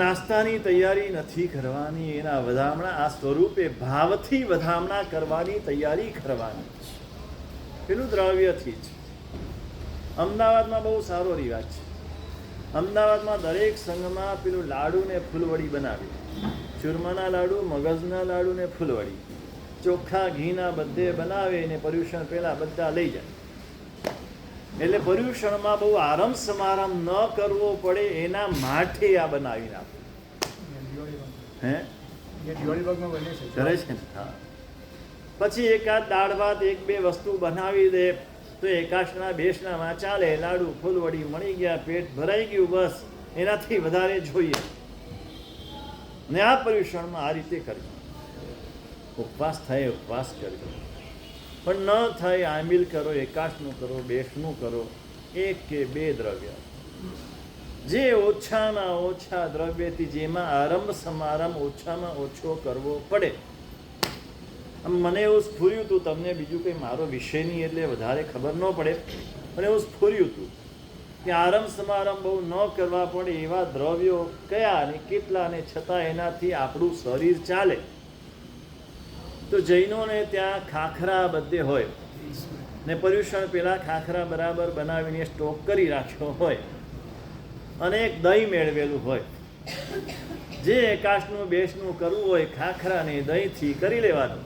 નાસ્તાની તૈયારી નથી કરવાની, એના વધામણા આ સ્વરૂપે ભાવથી વધામણા કરવાની તૈયારી કરવાની છે. પેલું દ્રવ્યથી જ. અમદાવાદમાં બહુ સારો રિવાજ છે. અમદાવાદમાં દરેક સંઘમાં પેલું લાડુ ને ફૂલવડી બનાવી, ચૂરમાના લાડુ, મગજના લાડુ ને ફૂલવડી, ચોખ્ખા ઘીના બધે બનાવે ને પર્યુષણ પહેલા બધા લઈ જાય. એટલે પર્યુષણમાં બહુ આરંભ સમારંભ ન કરવો પડે એના માટે આ બનાવી નાખે. હે કરે છે ને? હા. પછી એકાદ દાળ ભાત 1-2 વસ્તુ બનાવી દે તો એકાશના બેસનામાં ચાલે. લાડુ ફૂલવડી મળી ગયા, પેટ ભરાઈ ગયું, બસ એનાથી વધારે જોઈએ. ને આ પર્યુષણમાં આ રીતે કરજો. ઉપવાસ થાય ઉપવાસ કરજો, પણ ન થાય આંબિલ કરો, એકાશનું કરો, બેસનું કરો, 1 કે 2 દ્રવ્ય, જે ઓછામાં ઓછા દ્રવ્યથી જેમાં આરંભ સમારંભ ઓછામાં ઓછો કરવો પડે. મને એવું સ્ફૂર્યું હતું, તમને બીજું કંઈ મારો વિષય નહીં એટલે વધારે ખબર ન પડે, પણ એવું સ્ફૂર્યું હતું કે આરંભ સમારંભ બહુ ન કરવા પડે એવા દ્રવ્યો કયા અને કેટલા, ને છતાં એનાથી આપણું શરીર ચાલે. તો જૈનોને ત્યાં ખાખરા બધે હોય ને પર્યુષણ પેલા ખાખરા બરાબર બનાવીને સ્ટોક કરી રાખ્યો હોય અને એક દહીં મેળવેલું હોય. જે એકાશનું બેસનું કરવું હોય ખાખરાને દહીંથી કરી લેવાનું.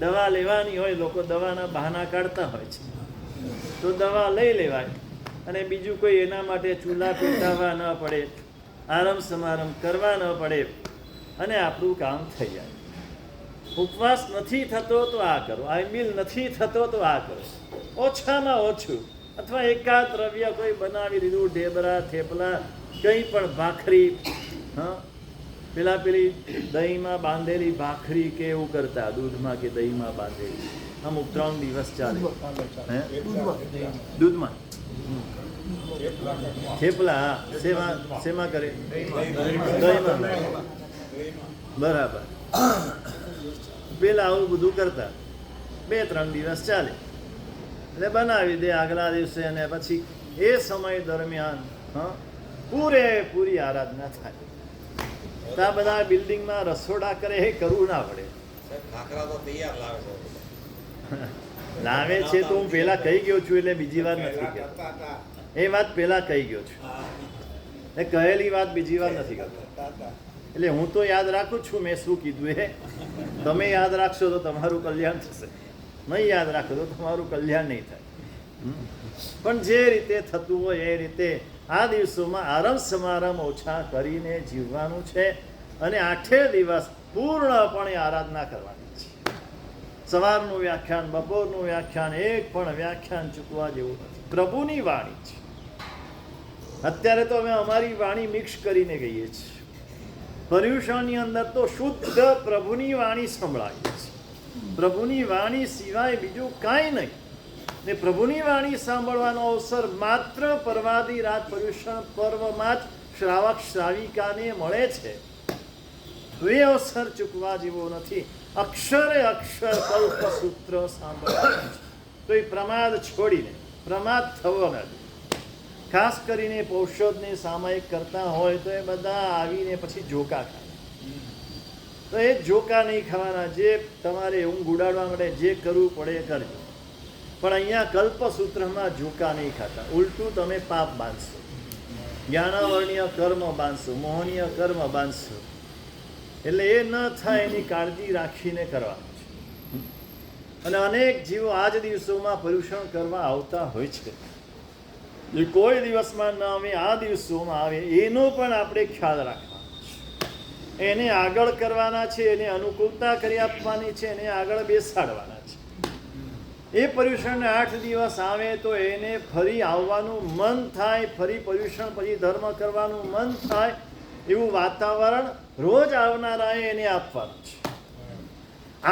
દવા લેવાની હોય, લોકો દવાના બહાના કાઢતા હોય છે, તો દવા લઈ લેવાય અને બીજું કોઈ એના માટે ચૂલા પીટાવવા ન પડે, આરંભ સમારંભ કરવા ન પડે અને આપણું કામ થઈ જાય. ઉપવાસ નથી થતો તો આ કરો, આંબિલ નથી થતો તો આ કરો. ઓછામાં ઓછું, અથવા એકાદ દ્રવ્ય કોઈ બનાવી દીધું, ઢેબરા થેપલા કંઈ પણ ભાખરી, હા, પેલી દહીંમાં બાંધેલી ભાખરી કે એવું કરતા, દૂધમાં કે દહીંમાં બાંધેલી, અમુક 3 દિવસ ચાલે. હે? દૂધમાં થેપલા, હા. શેમાં કરે? દહીંમાં. બરાબર. પેલા આવું બધું કરતા, 2-3 દિવસ ચાલે એટલે બનાવી દે આગલા દિવસે, અને પછી એ સમય દરમિયાન પૂરેપૂરી આરાધના થાય. તો આ બધા બિલ્ડિંગમાં રસોડા કરે એ કરવું ના પડે. લાવે છે તો હું પેલા કહી ગયો છું, એટલે બીજી વાર નથી કહેતો. એ વાત પેલા કહી ગયો છું, એ કહેલી વાત બીજી વાર નથી કરતો. એટલે હું તો યાદ રાખું છું મેં શું કીધું એ. તમે યાદ રાખશો તો તમારું કલ્યાણ થશે, નહીં યાદ રાખો તો તમારું કલ્યાણ નહીં થાય. પણ જે રીતે થતું હોય એ રીતે આ દિવસોમાં આરંભ સમારંભ ઓછા કરીને જીવવાનું છે, અને 8 દિવસ પૂર્ણપણે આરાધના કરવાની છે. સવારનું વ્યાખ્યાન, બપોરનું વ્યાખ્યાન, એક પણ વ્યાખ્યાન ચૂકવા જેવું નથી. પ્રભુની વાણી છે. અત્યારે તો અમે અમારી વાણી મિક્સ કરીને ગઈએ છીએ. પર્યુષણની અંદર તો શુદ્ધ પ્રભુની વાણી સંભળાવીએ છીએ. પ્રભુની વાણી સિવાય બીજું કાંઈ નહીં. ને પ્રભુની વાણી સાંભળવાનો અવસર માત્ર પરવાદી રાત પર્યુષણ પર્વમાં જ શ્રાવક શ્રાવિકાને મળે છે. તો એ અવસર ચૂકવા જેવો નથી. અક્ષરે અક્ષર કલ્પસૂત્ર સાંભળવાનું છે. તો એ પ્રમાદ છોડીને પ્રમાદ થવો નથી. ખાસ કરીને પૌષોદની સામાયિક કરતા હોય તો એ બધા આવીને પછી જોકા ખાય. તો એ જોકા નહીં ખાવાના. જે તમારે ઊંઘ ઉડાડવા માટે જે કરવું પડે એ કરજો, પણ અહીંયા કલ્પસૂત્રમાં જોકા નહીં ખાતા. ઉલટું તમે પાપ બાંધશો, જ્ઞાનાવર્ણીય કર્મ બાંધશો, મોહનીય કર્મ બાંધશો. એટલે એ ન થાય એની કાળજી રાખીને કરવાનું છે. અને અનેક જીવો આજ દિવસોમાં પર્યુષણ કરવા આવતા હોય છે. એ કોઈ દિવસમાં ન આવે, આ દિવસોમાં આવે, એનો પણ આપણે ખ્યાલ રાખવાનો છે. એને આગળ કરવાના છે, એને અનુકૂળતા કરી આપવાની છે, એને આગળ બેસાડવાના છે. એ પર્યુષણને 8 દિવસ આવે તો એને ફરી આવવાનું મન થાય, ફરી પર્યુષણ પછી ધર્મ કરવાનું મન થાય એવું વાતાવરણ રોજ આવનારાએ એને આપવાનું છે.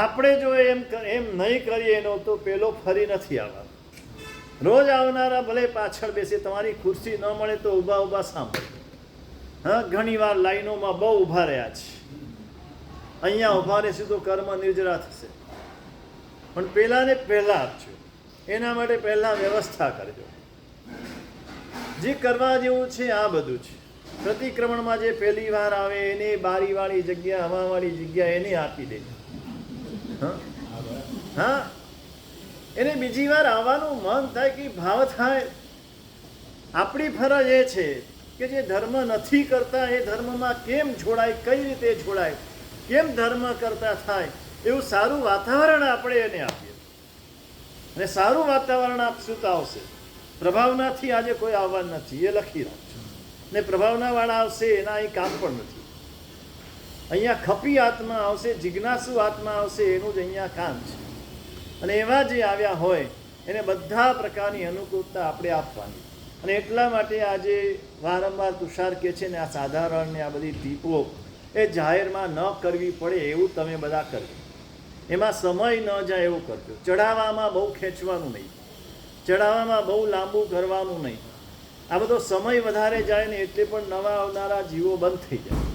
આપણે જો એમ નહીં કરીએ એનો તો પેલો ફરી નથી આવવાનો. રોજ આવનારા ભલે પાછળ બેસે, તમારી ખુરશી ન મળે તો ઊભા ઊભા સાંભળે. હા, ઘણી વાર લાઈનોમાં બહુ ઊભા રહ્યા છે. અહીંયા ઊભા રહેશું તો કર્મ નિર્જરા થશે. પણ પહેલાને પહેલા આપજો, એના માટે પહેલા વ્યવસ્થા કરજો. જે કરવા જેવું છે આ બધું છે. પ્રતિક્રમણમાં જે પહેલી વાર આવે એને બારીવાળી જગ્યા, હવાવાળી જગ્યા એને આપી દે. હા, એને બીજી વાર આવવાનું મન થાય કે ભાવ થાય. આપણી ફરજ એ છે કે જે ધર્મ નથી કરતા એ ધર્મમાં કેમ જોડાય, કઈ રીતે જોડાય, કેમ ધર્મ કરતા થાય એવું સારું વાતાવરણ આપણે એને આપીએ. અને સારું વાતાવરણ આપશું તો આવશે. પ્રભાવનાથી આજે કોઈ આવવાનું નથી, એ લખી રાખજો. ને પ્રભાવનાવાળા આવશે એના અહીં કામ પણ નથી. અહીંયા ખપી આત્મા આવશે, જિજ્ઞાસુ આત્મા આવશે, એનું જ અહીંયા કામ છે. અને એવા જે આવ્યા હોય એને બધા પ્રકારની અનુકૂળતા આપણે આપવાની. અને એટલા માટે આજે વારંવાર તુષાર કહે છે ને, આ સાધારણ ને આ બધી ટીપો એ જાહેરમાં ન કરવી પડે એવું તમે બધા કરજો. એમાં સમય ન જાય એવું કરજો. ચઢાવવામાં બહુ ખેંચવાનું નહીં, ચઢાવવામાં બહુ લાંબુ કરવાનું નહીં. આ બધો સમય વધારે જાય ને એટલે પણ નવા આવનારા જીવો બંધ થઈ જાય.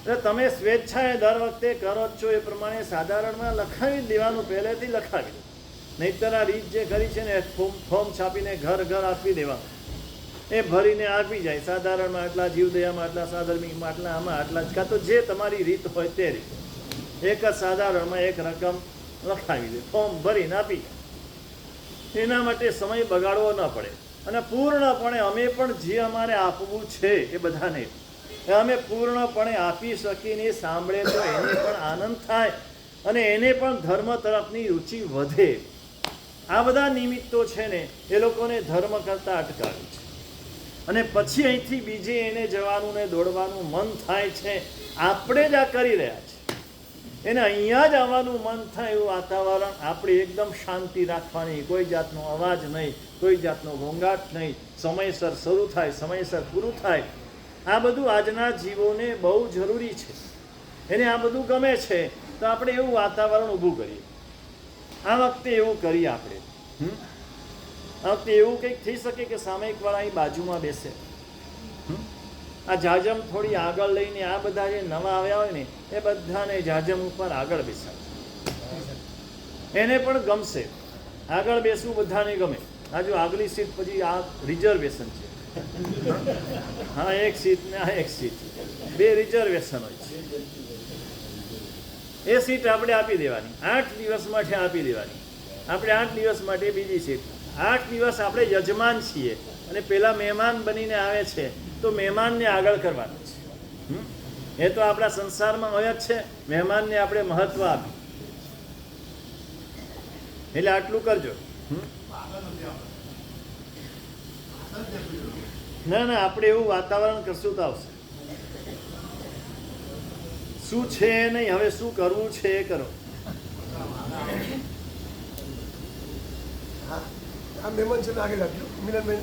એટલે તમે સ્વેચ્છાએ દર વખતે કરો જ છો એ પ્રમાણે સાધારણમાં લખાવી દેવાનું, પહેલેથી લખાવી દો. નહીંતર આ રીત જે કરી છે ને, ફોર્મ છાપીને ઘર ઘર આપી દેવાનું, એ ભરીને આપી જાય. સાધારણમાં આટલા, જીવદયામાં આટલા, સાધર્મિકમાં આટલા, આમાં આટલા જ, કાં તો જે તમારી રીત હોય તે રીતે એક જ સાધારણમાં એક રકમ લખાવી દે, ફોર્મ ભરીને આપી જાય. એના માટે સમય બગાડવો ન પડે. અને પૂર્ણપણે અમે પણ જે અમારે આપવું છે એ બધાને અમે પૂર્ણપણે આપી શકીને સાંભળે તો એને પણ આનંદ થાય અને એને પણ ધર્મ તરફની રુચિ વધે. આ બધા નિમિત્તો છે ને એ લોકોને ધર્મ કરતાં અટકાવે છે. અને પછી અહીંથી બીજે એને જવાનું ને દોડવાનું મન થાય છે. આપણે જ આ કરી રહ્યા છીએ. એને અહીંયા જ આવવાનું મન થાય એવું વાતાવરણ, આપણે એકદમ શાંતિ રાખવાની, કોઈ જાતનો અવાજ નહીં, કોઈ જાતનો ઘોંઘાટ નહીં, સમયસર શરૂ થાય, સમયસર પૂરું થાય. આ બધું આજના જીવોને બહુ જરૂરી છે. એને આ બધું ગમે છે, તો આપણે એવું વાતાવરણ ઊભું કરીએ. આ વખતે એવું કરીએ આપણે. આ વખતે એવું કંઈક થઈ શકે કે સામયિકવાળા અહીં બાજુમાં બેસે. આ જાજમ થોડી આગળ લઈને આ બધા જે નવા આવ્યા હોય ને એ બધાને જાજમ ઉપર આગળ બેસાડે. એને પણ ગમશે. આગળ બેસવું બધાને ગમે. આ જો આગલી સીટ પછી આ રિઝર્વેશન છે. હા, એક સીટ ને આ એક સીટ, બે રિઝર્વેશન હોય છે. એ સીટ આપણે આપી દેવાની, 8 દિવસ માટે આપી દેવાની. આપણે 8 દિવસ માટે બીજી સીટ. 8 દિવસ આપણે યજમાન છીએ અને પેલા મહેમાન બનીને આવે છે, તો મહેમાનને આગળ કરવાનું છે. એ તો આપણા સંસારમાં હોય જ છે, મહેમાનને આપણે મહત્વ આપીએ. એટલે આટલું કરજો. ના ના, આપણે એવું વાતાવરણ કરશું તો આવશે. શું છે નહીં, હવે શું કરવું છે એ કરો. આ મહેમાન છે ને આગળ રાખજો મિલનબેન.